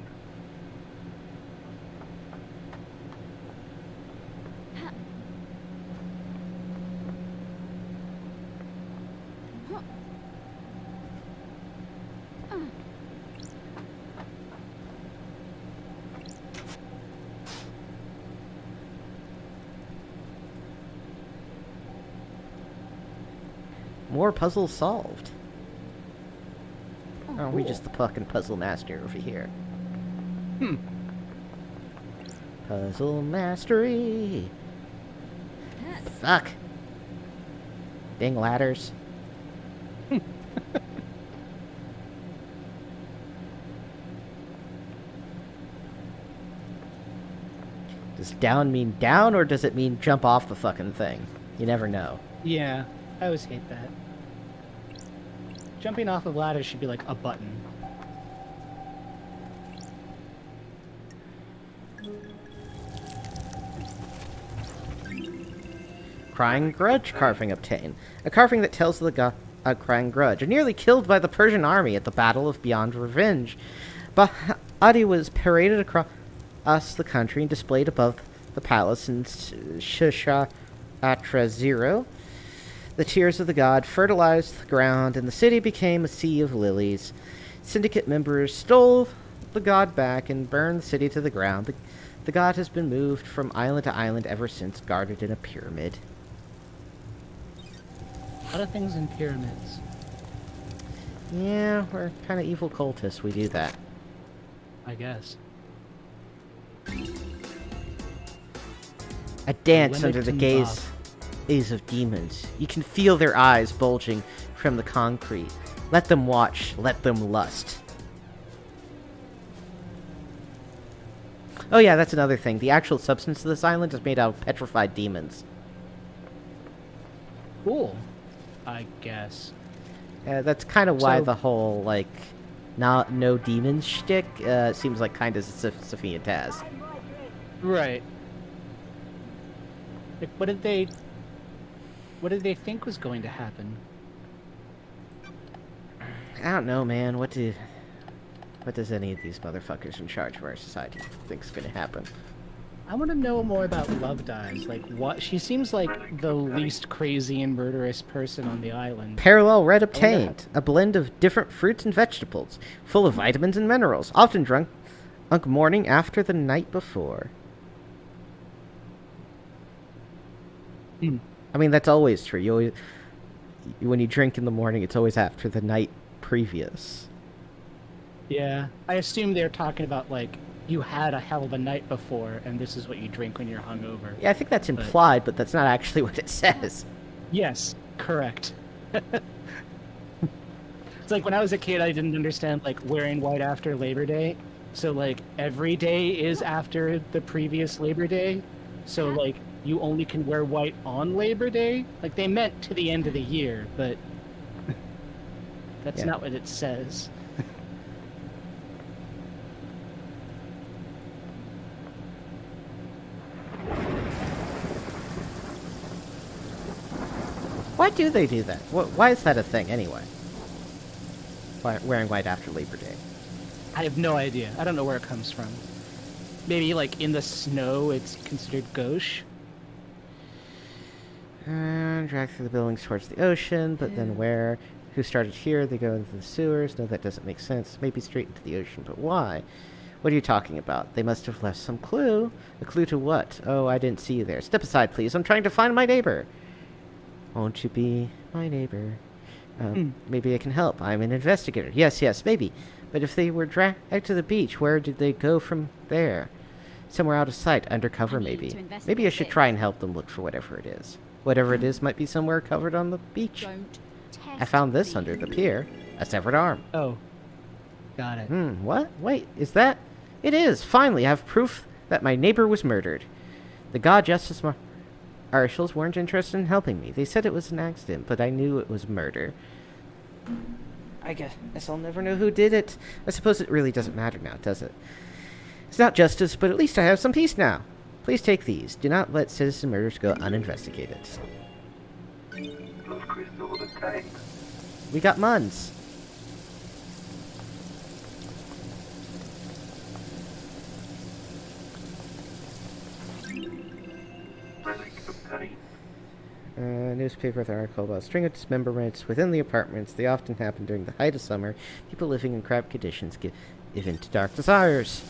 More puzzles solved. Oh, we just the fucking puzzle master over here. Puzzle mastery. Fuck. Dang ladders. Does down mean down, or does it mean jump off the fucking thing? You never know. Yeah, I always hate that. Jumping off of ladders should be like a button. crying grudge carving obtained. A carving that tells of the crying grudge. Nearly killed by the Persian army at the Battle of Beyond Revenge. Adi was paraded across the country and displayed above the palace in Shusha Zero. The tears of the god fertilized the ground, and the city became a sea of lilies. Syndicate members stole the god back and burned the city to the ground. The god has been moved from island to island ever since, guarded in a pyramid. A lot of things in pyramids. Yeah, we're kind of evil cultists. We do that. I guess. A dance Limit under the to gaze of demons. You can feel their eyes bulging from the concrete. Let them watch. Let them lust. Oh yeah, that's another thing. The actual substance of this island is made out of petrified demons. Cool. I guess. That's kind of why So- the whole, like, no demons shtick seems like kind of Sophia Taz. Right. Like, what did they think was going to happen? I don't know, man. What does any of these motherfuckers in charge of our society think's gonna happen? I want to know more about Love Dies. Like, what? She seems like the least crazy and murderous person on the island. Parallel red obtained. A blend of different fruits and vegetables, full of vitamins and minerals, often drunk morning after the night before. Hmm. I mean, that's always true. When you drink in the morning, it's always after the night previous. Yeah. I assume they're talking about, like, you had a hell of a night before, and this is what you drink when you're hungover. Yeah, I think that's implied, but that's not actually what it says. Yes, correct. It's like when I was a kid, I didn't understand, like, wearing white after Labor Day. So, like, every day is after the previous Labor Day. So, like, you only can wear white on Labor Day. Like, they meant to the end of the year, but that's Yeah. not what it says. Why do they do that? Why is that a thing, anyway? Wearing white after Labor Day. I have no idea. I don't know where it comes from. Maybe, like, in the snow, it's considered gauche. And drag through the buildings towards the ocean, but then where? Who started here? They go into the sewers. No, that doesn't make sense. Maybe straight into the ocean, but why? What are you talking about? They must have left some clue. A clue to what? Oh, I didn't see you there. Step aside, please. I'm trying to find my neighbor. Won't you be my neighbor? Maybe I can help. I'm an investigator. Yes, maybe. But if they were dragged to the beach, where did they go from there? Somewhere out of sight, undercover I need maybe. to investigate Maybe I should this. try and help them look for whatever it is. Whatever it is might be somewhere covered on the beach. Don't test I found this me. under the pier. A severed arm. Oh. Got it. What? Wait, is that? It is! Finally, I have proof that my neighbor was murdered. The god Justice Marshals weren't interested in helping me. They said it was an accident, but I knew it was murder. I guess I'll never know who did it. I suppose it really doesn't matter now, does it? It's not justice, but at least I have some peace now. Please take these. Do not let citizen murders go uninvestigated. Those crystals obtained. We got Muns. Relic obtained. Newspaper with an article about a string of dismemberments within the apartments. They often happen during the height of summer. People living in cramped conditions give in to dark desires.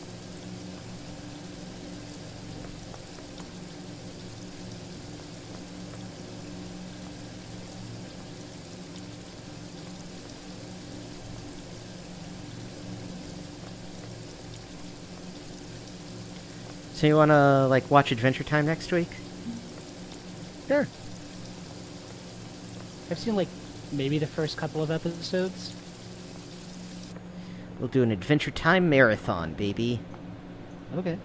So you wanna, like, watch Adventure Time next week? Sure. I've seen, like, maybe the first couple of episodes. We'll do an Adventure Time marathon, baby. Okay.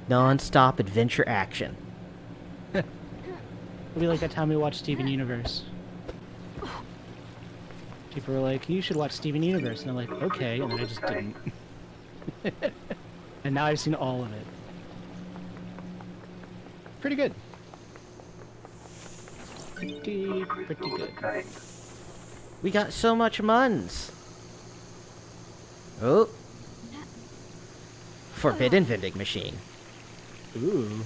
Non-stop adventure action. It'll be like that time we watched Steven Universe. People were like, you should watch Steven Universe. And I'm like, okay. And then I just didn't. And now I've seen all of it. Pretty good. Will Pretty the crystal good. obtained? We got so much muns. Oh. Forbidden vending machine. Ooh.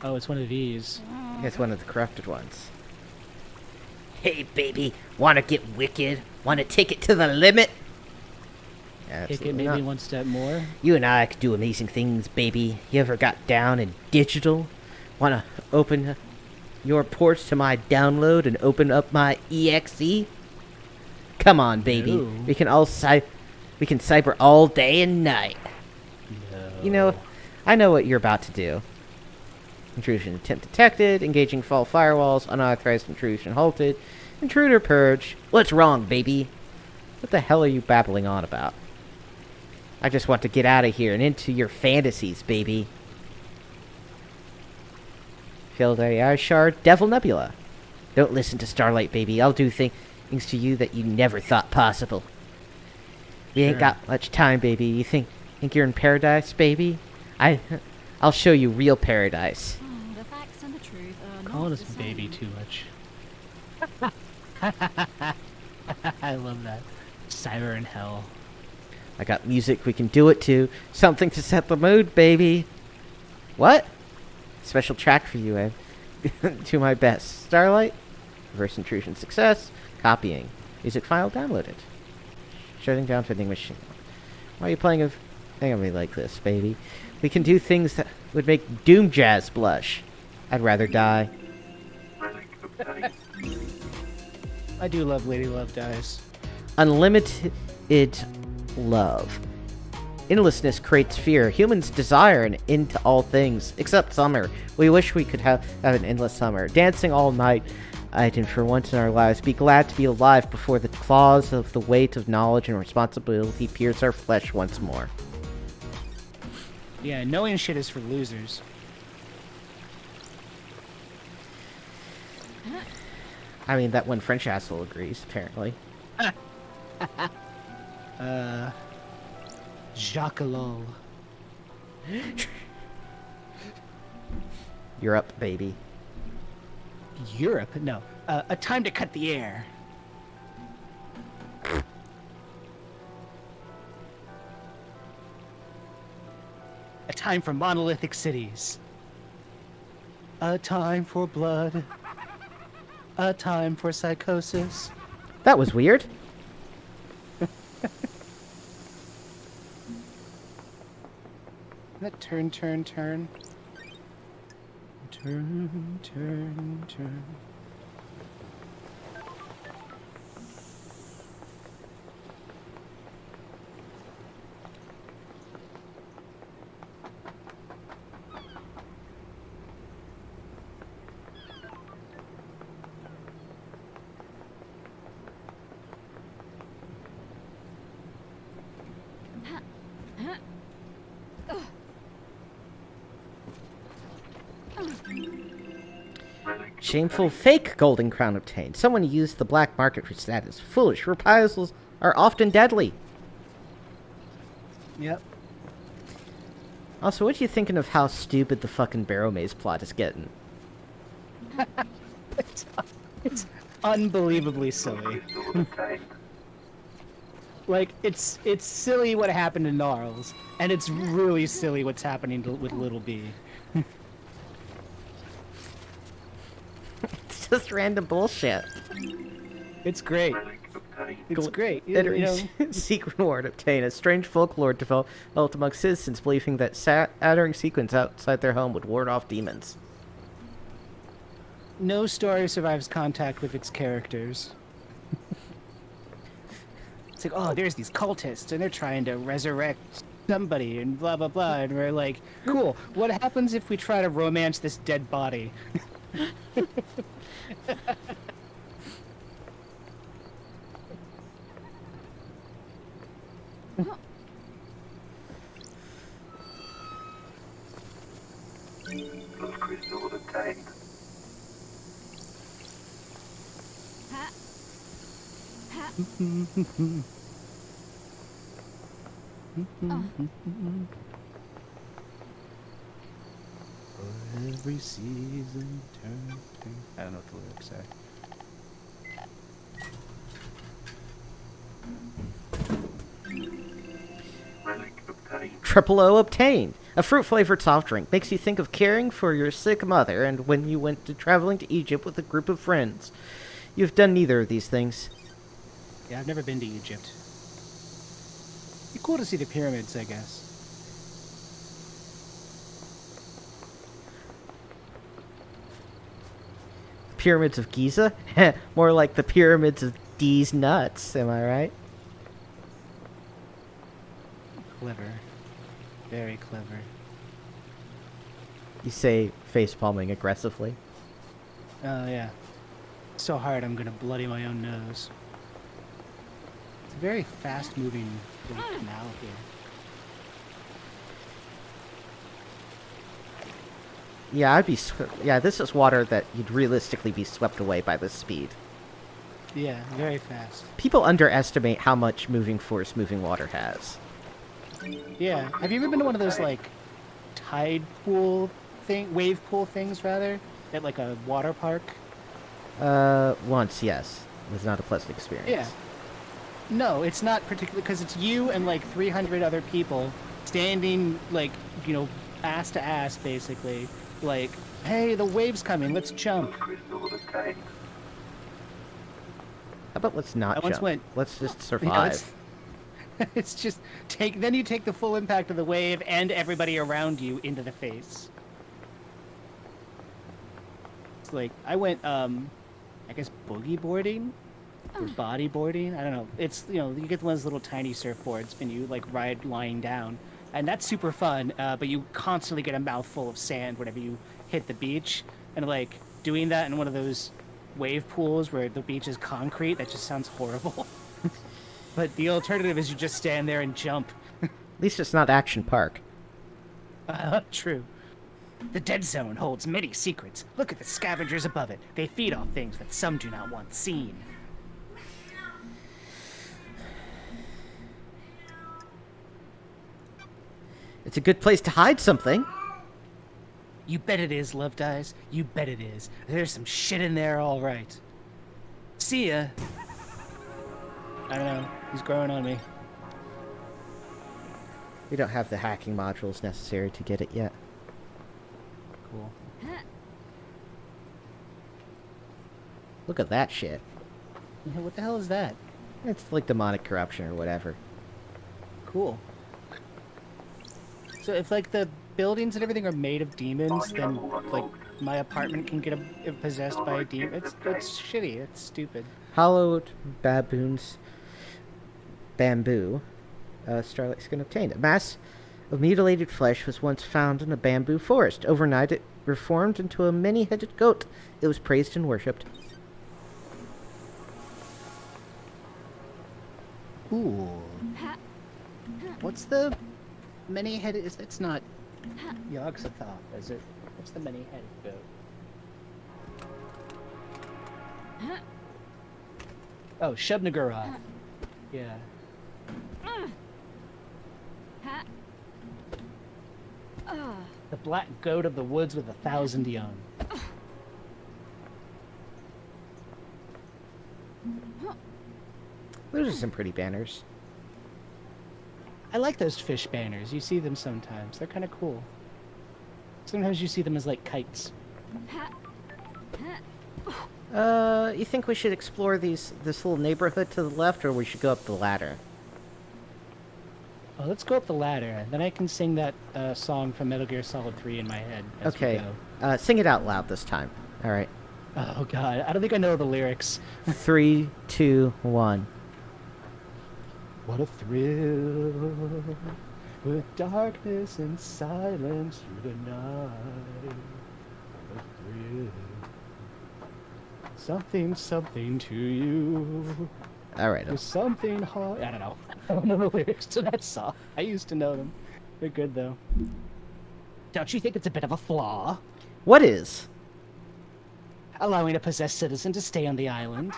Oh, it's one of these. It's one of the corrupted ones. Hey, baby. Want to get wicked? Want to take it to the limit? Take it Absolutely maybe not. one step more. You and I could do amazing things, baby. You ever got down in digital? Want to open your ports to my download and open up my exe? Come on, baby. No. We can cyber all day and night. No. You know, I know what you're about to do. Intrusion attempt detected. Engaging fault firewalls. Unauthorized intrusion halted. Intruder purge. What's wrong, baby? What the hell are you babbling on about? I just want to get out of here and into your fantasies, baby. Failed AI shard. Devil Nebula. Don't listen to Starlight, baby. I'll do things to you that you never thought possible. We ain't Sure. got much time, baby. You think you're in paradise, baby? I'll show you real paradise. Oh, the facts and the truth are Calling not us the baby same. too much. I love that. Siren hell. I got music we can do it to. Something to set the mood, baby. What? Special track for you, Ed. To my best. Starlight. Reverse intrusion success. Copying. Music file downloaded. Shutting down vending machine. Why are you playing a thing on me like this, baby? We can do things that would make Doom Jazz blush. I'd rather die. Relic obtained. I do love Lady Love Dies. Unlimited love. Endlessness creates fear. Humans desire an end to all things, except summer. We wish we could have an endless summer. Dancing all night, and for once in our lives, be glad to be alive before the claws of the weight of knowledge and responsibility pierce our flesh once more. Yeah, knowing shit is for losers. I mean, that one French asshole agrees, apparently. Jacques Lol. You're up, baby. Europe? No. A time to cut the air. A time for monolithic cities. A time for blood. A time for psychosis. That was weird. That turn. Turn, turn, turn. Relic Shameful fake golden crown obtained. Someone used the black market for status. Foolish reprisals are often deadly. Yep. Also, what are you thinking of how stupid the fucking Barrow Maze plot is getting? It's unbelievably silly. crystal obtained. Like, it's silly what happened to Gnarls, and it's really silly what's happening with Little B. It's just random bullshit. It's great. Relic obtained. It's great. You Entering know, secret reward obtained. A strange folklore developed among citizens believing that entering sequence outside their home would ward off demons. no story survives contact with its characters. It's like, oh, there's these cultists, and they're trying to resurrect somebody, and blah, blah, blah. And we're like, cool, what happens if we try to romance this dead body? Those crystals obtained. Ha. Ha. Every season turn. I don't know what the lyrics say. Relic obtained. Triple O obtained. A fruit-flavored soft drink makes you think of caring for your sick mother and when you went to traveling to Egypt with a group of friends. You've done neither of these things. Yeah, I've never been to Egypt. Be cool to see the pyramids, I guess. Pyramids of Giza? More like the pyramids of D's nuts, am I right? Clever. Very clever. You say face palming aggressively. Oh, yeah. So hard I'm gonna bloody my own nose. It's a very fast-moving little canal here. Yeah, yeah, this is water that you'd realistically be swept away by this speed. Yeah, very fast. People underestimate how much moving force moving water has. Yeah. Have you ever been to one of those, like, tide pool wave pool things, rather? At, like, a water park? Once, yes. It was not a pleasant experience. Yeah. No, it's not particularly, because it's you and, like, 300 other people standing, like, you know, ass to ass, basically. Like, hey, the wave's coming, let's jump. Crystal obtained. How about let's not I once jump? went- Let's just You survive. know, it's just then you take the full impact of the wave and everybody around you into the face. It's like I went I guess boogie boarding or bodyboarding. I don't know. It's, you know, you get one of those little tiny surfboards and you like ride lying down, and that's super fun. But you constantly get a mouthful of sand whenever you hit the beach, and like doing that in one of those wave pools where the beach is concrete, that just sounds horrible. But the alternative is you just stand there and jump. At least it's not Action Park. True. The dead zone holds many secrets. Look at the scavengers above it. They feed off things that some do not want seen. It's a good place to hide something. You bet it is, Loved Eyes. You bet it is. There's some shit in there, all right. See ya. I don't know. He's growing on me. We don't have the hacking modules necessary to get it yet. Cool. Look at that shit. Yeah, what the hell is that? It's like demonic corruption or whatever. Cool. So if like the buildings and everything are made of demons, then like my apartment can get possessed by a demon. It's shitty. It's stupid. Hollowed baboons. Bamboo. Starlight Skin obtained. A mass of mutilated flesh was once found in a bamboo forest. Overnight, it reformed into a many-headed goat. It was praised and worshipped. Ooh. What's the many-headed? It's not Yogg-Sothoth, is it? What's the many-headed goat? Oh, Shub-Niggurath. Yeah. The black goat of the woods with 1,000 young. Those are some pretty banners. I like those fish banners. You see them sometimes. They're kind of cool. Sometimes you see them as like kites. You think we should explore this little neighborhood to the left, or we should go up the ladder? Oh, let's go up the ladder. Then I can sing that song from Metal Gear Solid 3 in my head. As we Okay. go. Sing it out loud this time. All right. Oh god, I don't think I know the lyrics. 3, 2, 1. What a thrill, with darkness and silence through the night. What a thrill. Something to you. All right. There's something hard. I don't know. I don't know the lyrics to that song. I used to know them. They're good though. Don't you think it's a bit of a flaw? What is? Allowing a possessed citizen to stay on the island?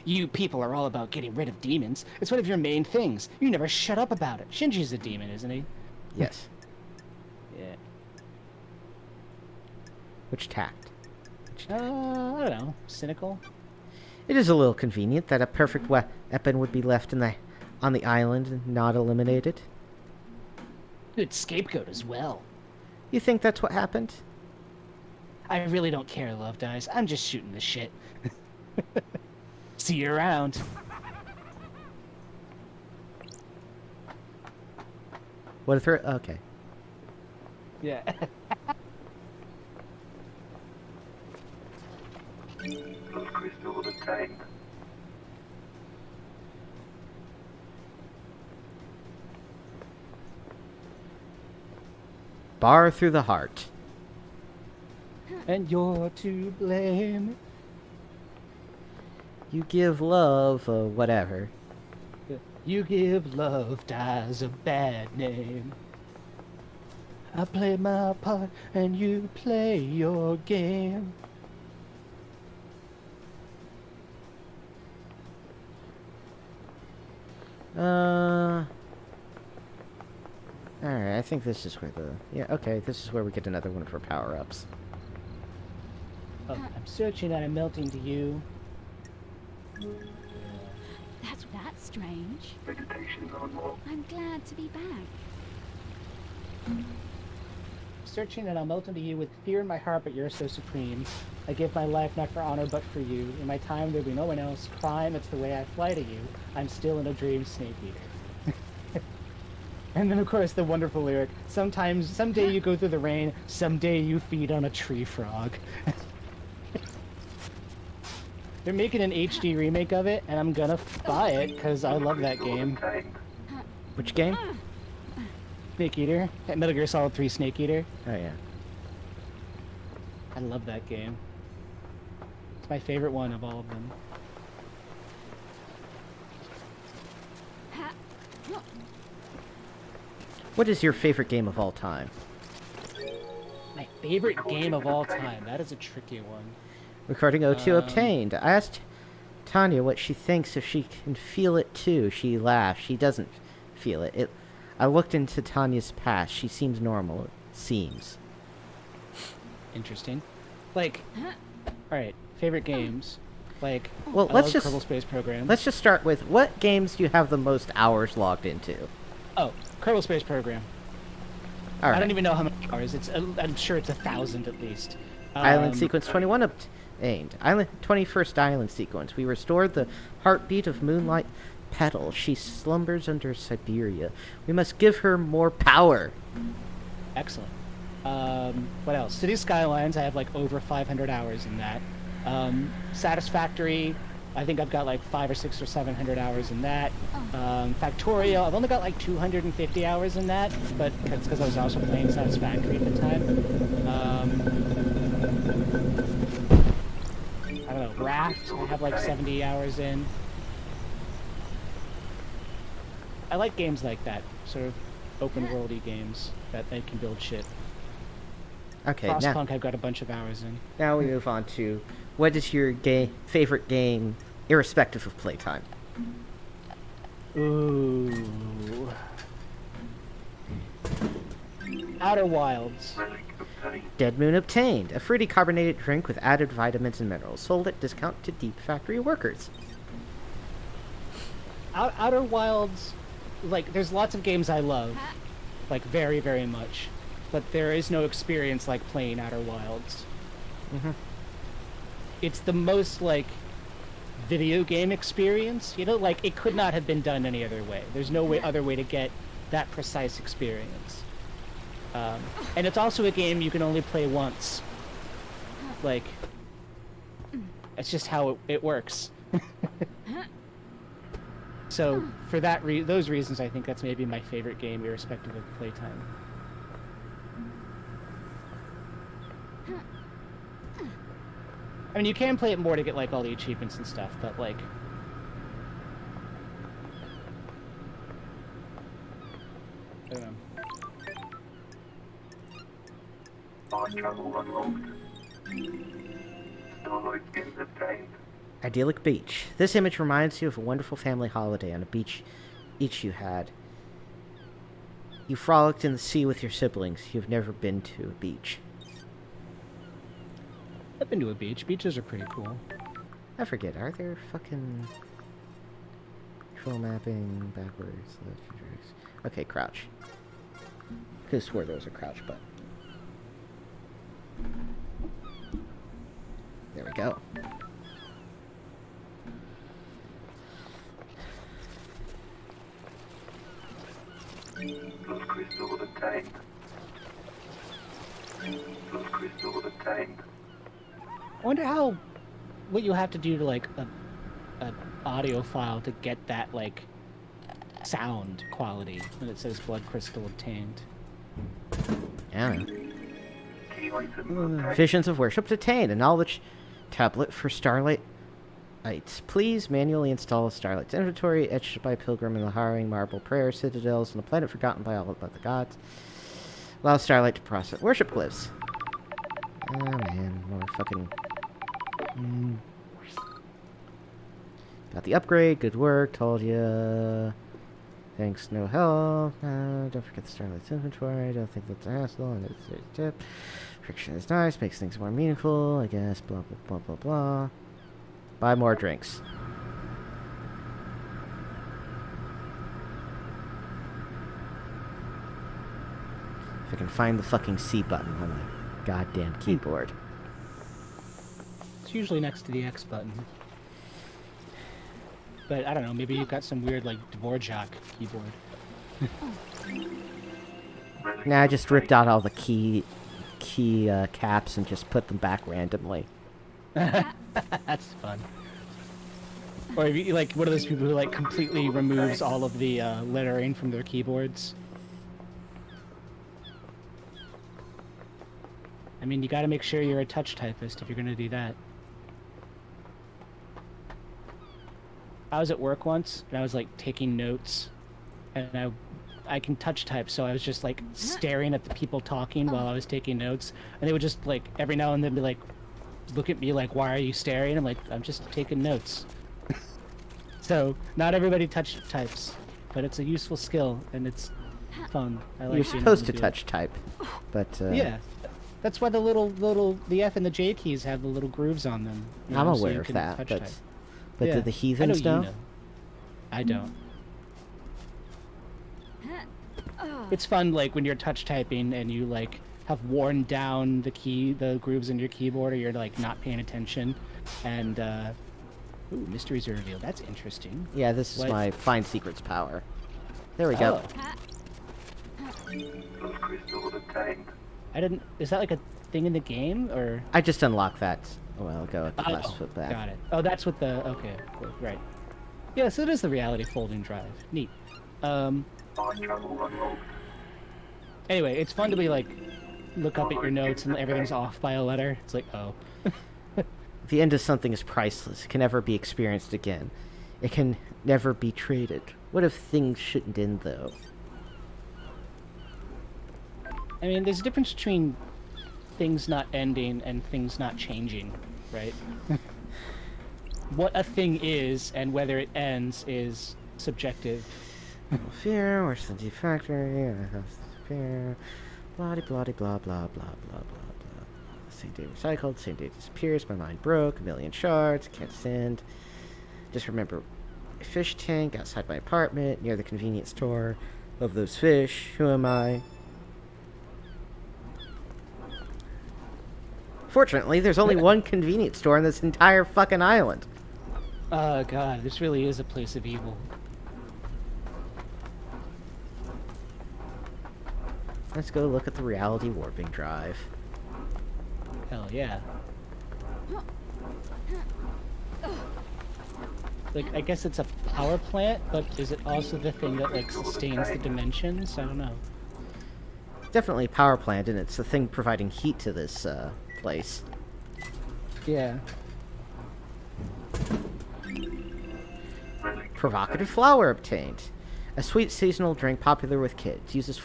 You people are all about getting rid of demons. It's one of your main things. You never shut up about it. Shinji's a demon, isn't he? Yes. Yeah. Which tact? I don't know. Cynical? It is a little convenient that a perfect weapon would be left on the island and not eliminated. Good scapegoat as well. You think that's what happened? I really don't care, Love Dice. I'm just shooting the shit. See you around. What if her? Okay. Yeah. Those crystals obtained. Bar through the heart. And you're to blame. You give love, whatever. You give Love Dice a bad name. I play my part and you play your game. Alright, I think this is where yeah, okay, this is where we get another one of her power-ups. Oh, I'm searching and I'm melting to you. That's strange. Vegetation on more. I'm glad to be back. Searching and I'll melt into you with fear in my heart, but you're so supreme. I give my life not for honor, but for you. In my time, there'll be no one else. Crime, it's the way I fly to you. I'm still in a dream, Snake Eater. And then, of course, the wonderful lyric. Someday you go through the rain. Someday you feed on a tree frog. They're making an HD remake of it, and I'm gonna buy it because I love that game. Obtained. Which game? Snake Eater, Metal Gear Solid 3 Snake Eater. Oh, yeah. I love that game. It's my favorite one of all of them. What is your favorite game of all time? My favorite game of all time. That is a tricky one. Recording O2 obtained. I asked Tanya what she thinks if she can feel it too. She laughed. She doesn't feel it. I looked into Tanya's past. She seems normal. It seems. Interesting. Like, alright, favorite games. Like, Well, I let's love just Kerbal Space Program. let's just start with what games do you have the most hours logged into? Oh, Kerbal Space Program. All right. I don't even know how many hours. I'm sure it's 1,000 at least. Island sequence 21 obtained. 21st island sequence. We restored the heartbeat of Moonlight Petal. She slumbers under Siberia. We must give her more power. Excellent. What else? City Skylines, I have like over 500 hours in that. Satisfactory, I think I've got like 500 or 600 or 700 hours in that. Factorio, I've only got like 250 hours in that, but it's because I was also playing Satisfactory at the time. I don't know, Raft, I have like 70 hours in. I like games like that, sort of open worldy games that they can build shit. Okay, now Frostpunk I've got a bunch of hours in. we move on to what is your favorite game, irrespective of playtime? Ooh. Outer Wilds. Relic obtained. Dead Moon obtained. A fruity carbonated drink with added vitamins and minerals. Sold at discount to Deep Factory workers. Outer Wilds, like, there's lots of games I love, like, very, very much. But there is no experience like playing Outer Wilds. Mm-hmm. It's the most, like, video game experience. You know, like, it could not have been done any other way. There's no other way to get that precise experience. And it's also a game you can only play once. Like, it's just how it works. So, for those reasons, I think that's maybe my favorite game, irrespective of playtime. I mean, you can play it more to get, like, all the achievements and stuff, but, like... I don't know. Fast travel unlocked. Starlight skins obtained. Idyllic beach. This image reminds you of a wonderful family holiday on a beach each you had. You frolicked in the sea with your siblings. You've never been to a beach. I've been to a beach. Beaches are pretty cool. I forget, are there fucking control mapping backwards? Okay, crouch. Could've swore there was a crouch button. There we go. Plus crystal obtained. Plus crystal obtained. I wonder what you have to do to like a audio file to get that like sound quality when it says blood crystal obtained. Yeah. Key item obtained. Visions of worship attained. A knowledge tablet for Starlight. Please manually install Starlight's inventory, etched by Pilgrim in the harrowing marble prayer citadels on a planet forgotten by all but the gods. Allow Starlight to process worship glyphs. Oh man, more fucking. Got the upgrade. Good work. Told ya. Thanks. No help. Don't forget the Starlight's inventory. Don't think that's a hassle. And it's a tip. Friction is nice. Makes things more meaningful. I guess. Blah blah blah blah blah. Buy more drinks. If I can find the fucking C button on my goddamn keyboard. It's usually next to the X button. But I don't know, maybe you've got some weird like Dvorak keyboard. Nah, I just ripped out all the key caps and just put them back randomly. That's fun. Or if you like one of those people who like completely removes all of the lettering from their keyboards. I mean, you got to make sure you're a touch typist if you're going to do that. I was at work once and I was like taking notes, and I can touch type, so I was just like staring at the people talking while I was taking notes, and they would just like every now and then be like, look at me like, why are you staring? I'm like, I'm just taking notes. So not everybody touch types, but it's a useful skill and it's fun. I like You're being supposed able to do touch type, but it. Yeah, that's why the F and the J keys have the little grooves on them. You I'm know, so aware you of can that. touch But type. do the I know heathens you know? know. I don't. It's fun, like when you're touch typing and you like have worn down the grooves in your keyboard, or you're like not paying attention, and ooh, mysteries are revealed. That's interesting. Yeah, this is What? my find secrets power. There we go. Oh, Plus crystal obtained. I didn't. Is that like a thing in the game, or? I just unlocked that a while ago at the last foot back. Got it. Oh, that's what the. Okay, cool. Right. Yeah, so it is the reality folding drive. Neat. Time travel unlocked. Anyway, it's fun to be like, look up at your notes and everything's off by a letter. It's like, oh. The end of something is priceless. It can never be experienced again. It can never be traded. What if things shouldn't end, though? I mean, there's a difference between things not ending and things not changing, right? What a thing is and whether it ends is subjective. Fear, worse than deep factory, fear, blah blah blah blah blah blah blah blah. Same day recycled, same day disappears, my mind broke, a million shards, can't send. Just remember a fish tank outside my apartment, near the convenience store. Love those fish, who am I? Fortunately, there's only one convenience store on this entire fucking island. Oh god, this really is a place of evil. Let's go look at the reality warping drive. Hell yeah. Like, I guess it's a power plant, but is it also the thing that, like, sustains the dimensions? I don't know. Definitely a power plant, and it's the thing providing heat to this place. Yeah. Provocative flower obtained. A sweet seasonal drink popular with kids. Uses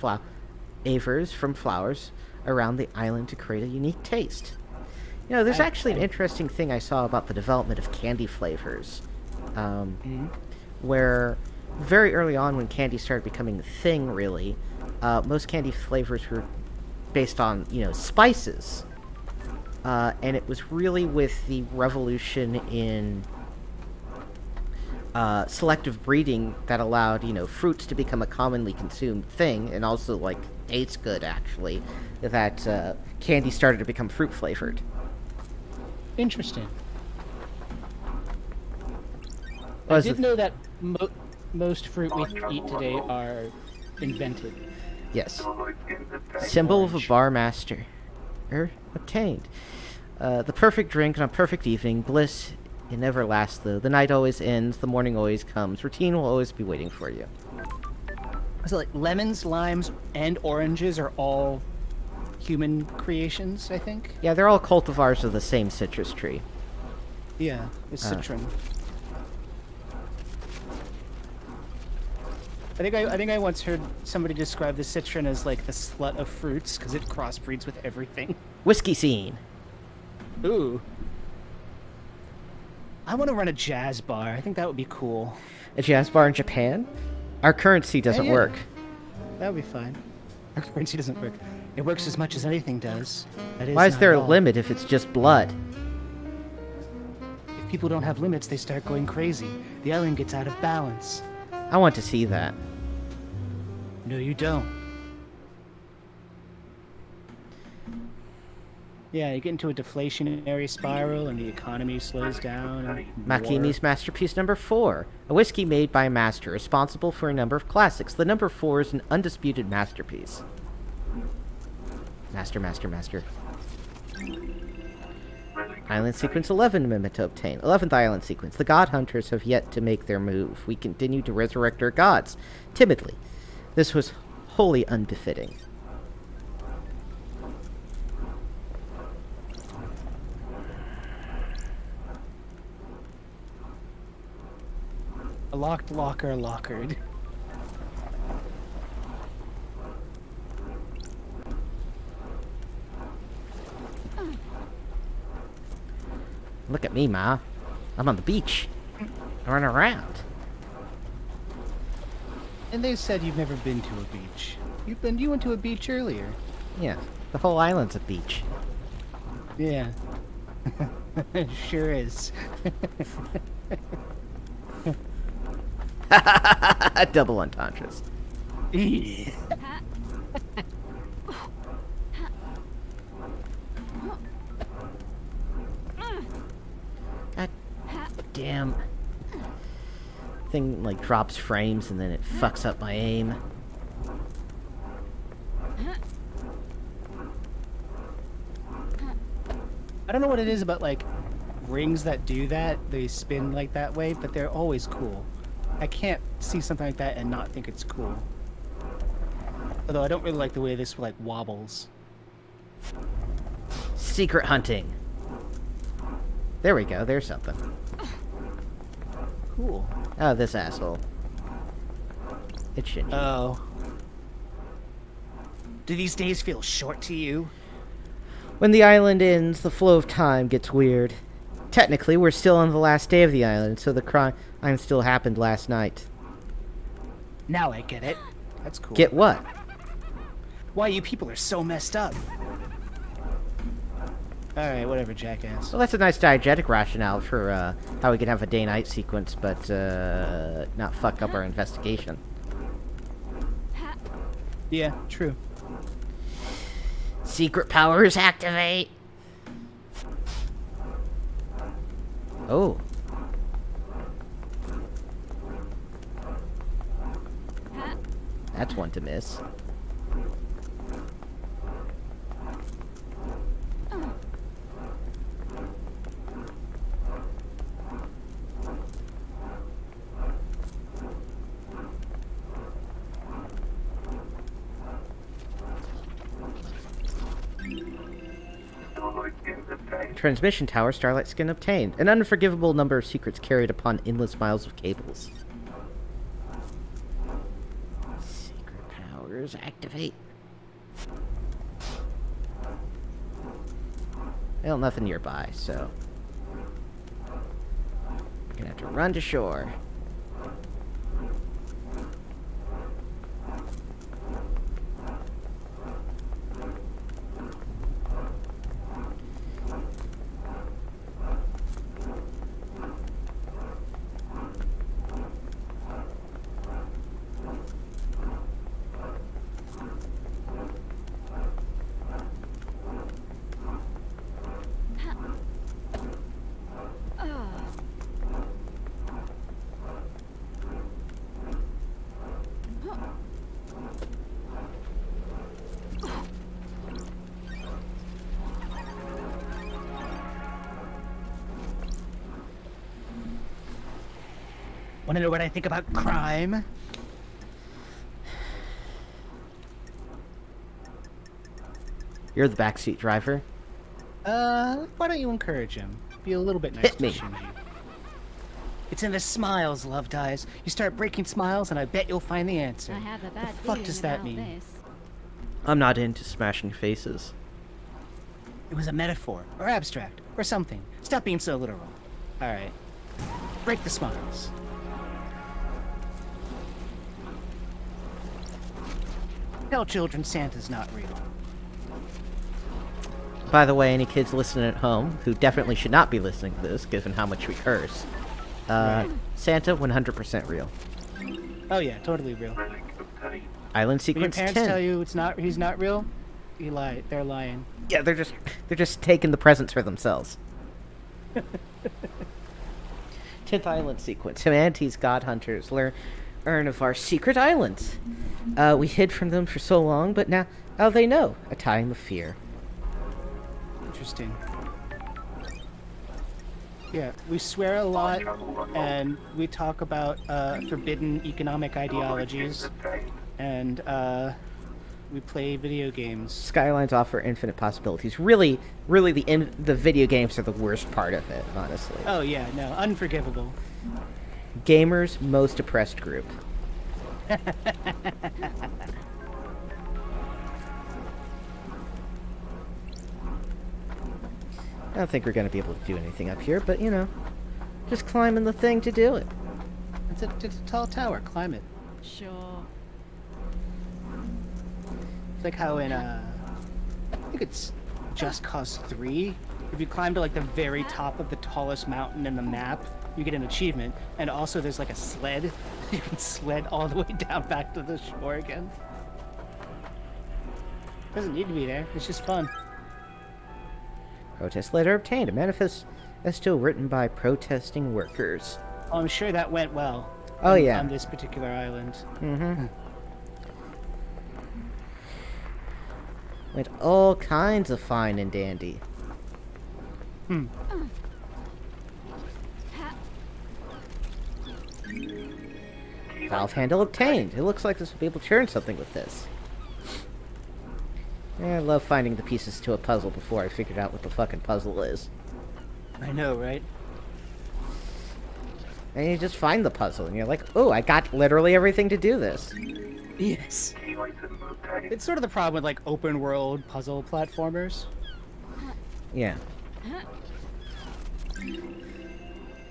flavors from flowers around the island to create a unique taste. You know, there's actually an I- interesting thing I saw about the development of candy flavors, where very early on when candy started becoming a thing, really, most candy flavors were based on, spices. And it was really with the revolution in selective breeding that allowed, fruits to become a commonly consumed thing, and also, like, tastes good, actually, that candy started to become fruit-flavored. Interesting. I Was did the- know that most fruit we eat today are invented. Yes. Solid in the tank. Symbol of a bar master. Obtained. The perfect drink on a perfect evening. Bliss, it never lasts, though. The night always ends. The morning always comes. Routine will always be waiting for you. So like lemons, limes, and oranges are all human creations, I think. Yeah, they're all cultivars of the same citrus tree. Yeah, it's citron. I think I once heard somebody describe the citron as like the slut of fruits because it crossbreeds with everything. Whiskey scene. Ooh. I want to run a jazz bar. I think that would be cool. A jazz bar in Japan? Our currency doesn't Yeah. work. That would be fine. Our currency doesn't work. It works as much as anything does. That is Why is not there at a all. limit if it's just blood? If people don't have limits, they start going crazy. The island gets out of balance. I want to see that. No, you don't. Yeah, you get into a deflationary spiral and the economy slows down. And Makini's masterpiece number 4. A whiskey made by a master, responsible for a number of classics. The number 4 is an undisputed masterpiece. Master. Island sequence 11 memento obtained. 11th island sequence. The god hunters have yet to make their move. We continue to resurrect our gods. Timidly. This was wholly unbefitting. A locked locker lockered. Look at me, Ma. I'm on the beach. I run around. And they said you've never been to a beach. You went to a beach earlier. Yeah, the whole island's a beach. Yeah. It sure is. Double entendres. God damn. Thing like drops frames and then it fucks up my aim. I don't know what it is about like rings that do that. They spin like that way, but they're always cool. I can't see something like that and not think it's cool. Although I don't really like the way this like wobbles. Secret hunting. There we go, there's something. Cool. Oh, this asshole. It's Shinji. Oh. Do these days feel short to you? When the island ends, the flow of time gets weird. Technically, we're still on the last day of the island, so the crime still happened last night. Now I get it. That's cool. Get what? Why you people are so messed up. Alright, whatever, jackass. Well, that's a nice diegetic rationale for how we can have a day-night sequence, but not fuck up our investigation. Yeah, true. Secret powers activate! Oh. That's one to miss. Solid in the tank. Transmission tower, Starlight Skin obtained. An unforgivable number of secrets carried upon endless miles of cables. Secret powers activate. Well, nothing nearby, so... Gonna have to run to shore. Want to know what I think about crime? You're the backseat driver. Why don't you encourage him? Be a little bit nice Hit to me. Shinji. It's in the smiles, love dies. You start breaking smiles, and I bet you'll find the answer. I have a bad fuck feeling does that about mean? this. I'm not into smashing faces. It was a metaphor, or abstract, or something. Stop being so literal. Alright. Break the smiles. Tell children Santa's not real. By the way, any kids listening at home, who definitely should not be listening to this, given how much we curse, Santa, 100% real. Oh yeah, totally real. Relic obtained. Island When your Sequence parents 10. tell you he's not real, you lie. They're lying. Yeah, they're just taking the presents for themselves. 10th Island Sequence. Humanity's God Hunters learn of our secret islands. We hid from them for so long, but now they know. A time of fear. Interesting. Yeah, we swear a lot, and we talk about forbidden economic ideologies, and we play video games. Skylines offer infinite possibilities. Really, the video games are the worst part of it, honestly. Oh yeah, no, unforgivable. Gamers' most oppressed group. I don't think we're going to be able to do anything up here, but, you know, just climbing the thing to do it. It's a tall tower. Climb it. Sure. It's like how in I think it's Just Cause 3. If you climb to like the very top of the tallest mountain in the map, you get an achievement, and also there's like a sled. You can sled all the way down back to the shore again. Doesn't need to be there. It's just fun. Protest letter obtained. A manifesto written by protesting workers. Oh, I'm sure that went well. Oh, yeah. On this particular island. Mm-hmm. Went all kinds of fine and dandy. Valve handle obtained. It looks like this will be able to turn something with this. Yeah, I love finding the pieces to a puzzle before I figured out what the fucking puzzle is. I know, right? And you just find the puzzle, and you're like, oh, I got literally everything to do this. Yes. Key item obtained. It's sort of the problem with like open world puzzle platformers. Yeah.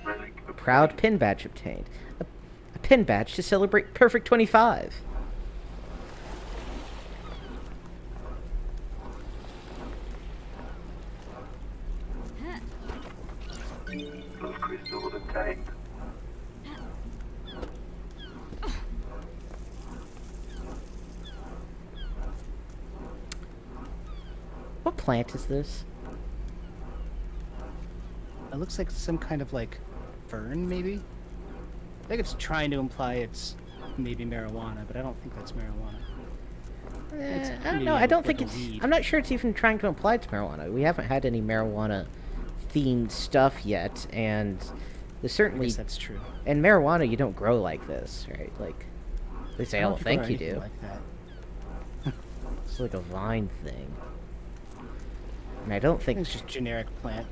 Relic obtained. Proud pin badge obtained. A pin badge to celebrate Perfect 25. Blood crystal obtained. What plant is this? It looks like some kind of like fern, maybe. I think it's trying to imply it's maybe marijuana, but I don't think that's marijuana. It's I don't maybe know. I don't like think a it's. weed. I'm not sure it's even trying to imply it's marijuana. We haven't had any marijuana themed stuff yet, and there's I certainly. guess that's true. And marijuana, you don't grow like this, right? Like, at least I don't grow think you anything do. Like that. It's like a vine thing. And I don't I think think it's just generic plant.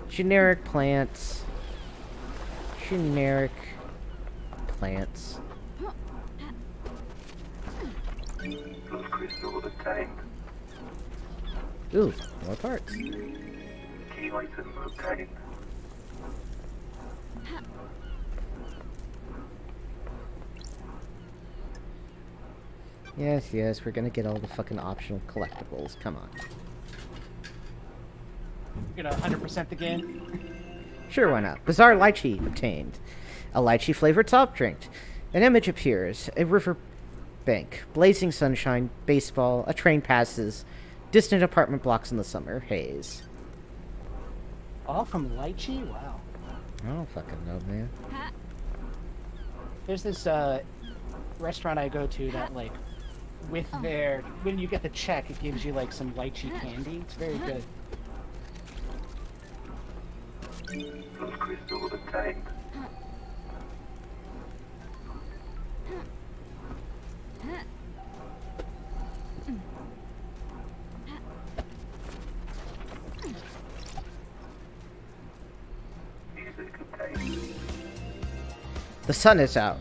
generic plants. Generic plants. Blood crystal obtained. Ooh, more parts. Any item obtained. Yes, yes, we're gonna get all the fucking optional collectibles. Come on. You're gonna 100% the game? Sure, why not? Bizarre lychee obtained. A lychee flavored soft drink. An image appears. A river bank. Blazing sunshine. Baseball. A train passes. Distant apartment blocks in the summer haze. All from Lychee? Wow. I don't fucking know, man. There's this restaurant I go to that, like, with their... When you get the check, it gives you, like, some lychee candy. It's very good. Those crystals obtained. Music obtained. The sun is out.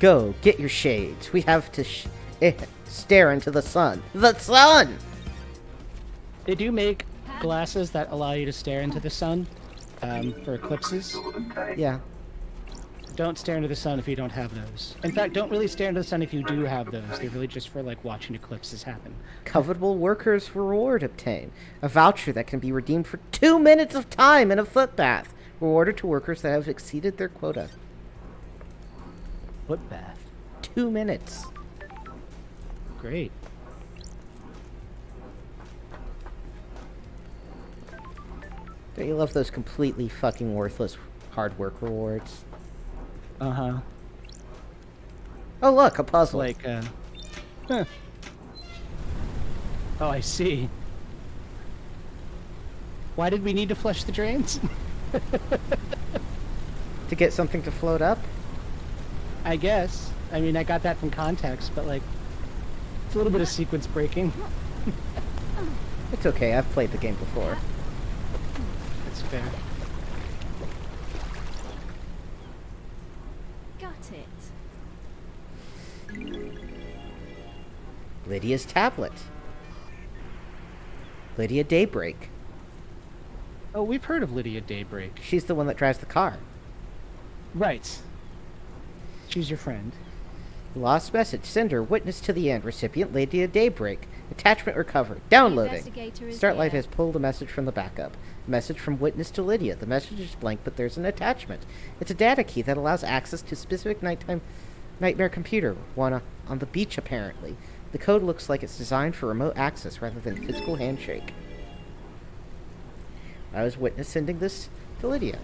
Go, get your shades. We have to stare into the sun. The sun! They do make glasses that allow you to stare into the sun for eclipses. Crystals obtained. Yeah. Don't stare into the sun if you don't have those. In fact, don't really stare into the sun if you do have those. They're really just for, like, watching eclipses happen. Covetable workers reward obtained. A voucher that can be redeemed for 2 minutes of time in a foot bath. Rewarded to workers that have exceeded their quota. Foot bath. 2 minutes. Great. Don't you love those completely fucking worthless hard work rewards? Uh-huh. Oh, look, a puzzle. Like, huh. Oh, I see. Why did we need to flush the drains? To get something to float up? I guess. I mean, I got that from context, but, like, it's a little bit of sequence breaking. It's okay, I've played the game before. That's fair. Got it. Lydia's tablet. Lydia Daybreak. Oh, we've heard of Lydia Daybreak. She's the one that drives the car. Right. She's your friend. Lost message. Sender. Witness to the end. Recipient. Lydia Daybreak. Attachment recovered. Downloading. Investigator is Starlight there. has pulled a message from the backup. Message from Witness to Lydia. The message is blank, but there's an attachment. It's a data key that allows access to specific nightmare computer. One on the beach, apparently. The code looks like it's designed for remote access rather than physical handshake. I was witness sending this to Lydia.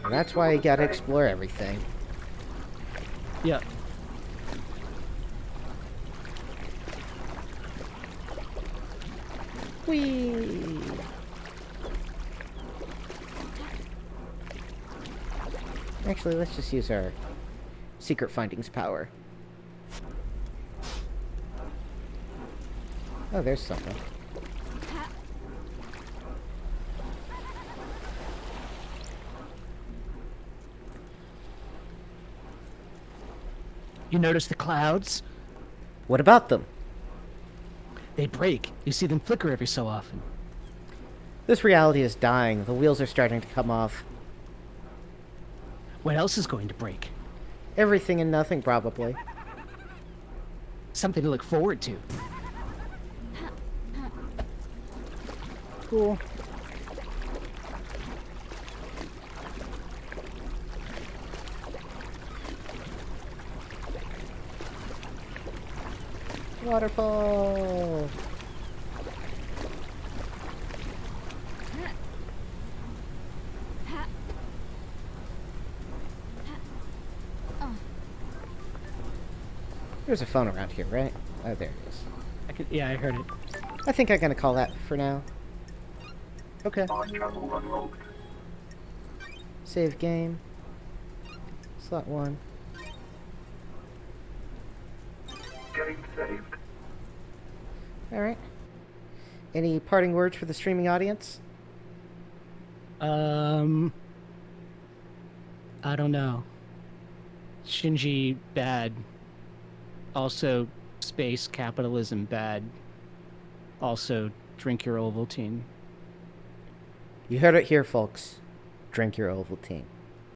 And that's why you gotta explore everything. Yep. Whee! Actually, let's just use our secret findings power. Oh, there's something. You notice the clouds? What about them? They break. You see them flicker every so often. This reality is dying. The wheels are starting to come off. What else is going to break? Everything and nothing, probably. Something to look forward to. Cool. Waterfall! There's a phone around here, right? Oh, there it is. Yeah, I heard it. I think I'm gonna call that for now. Okay. Mind travel unlocked. Save game. Slot 1. Game saved. Alright. Any parting words for the streaming audience? I don't know. Shinji bad. Also, space capitalism bad. Also, Drink your Ovaltine. You heard it here, folks. Drink your Ovaltine.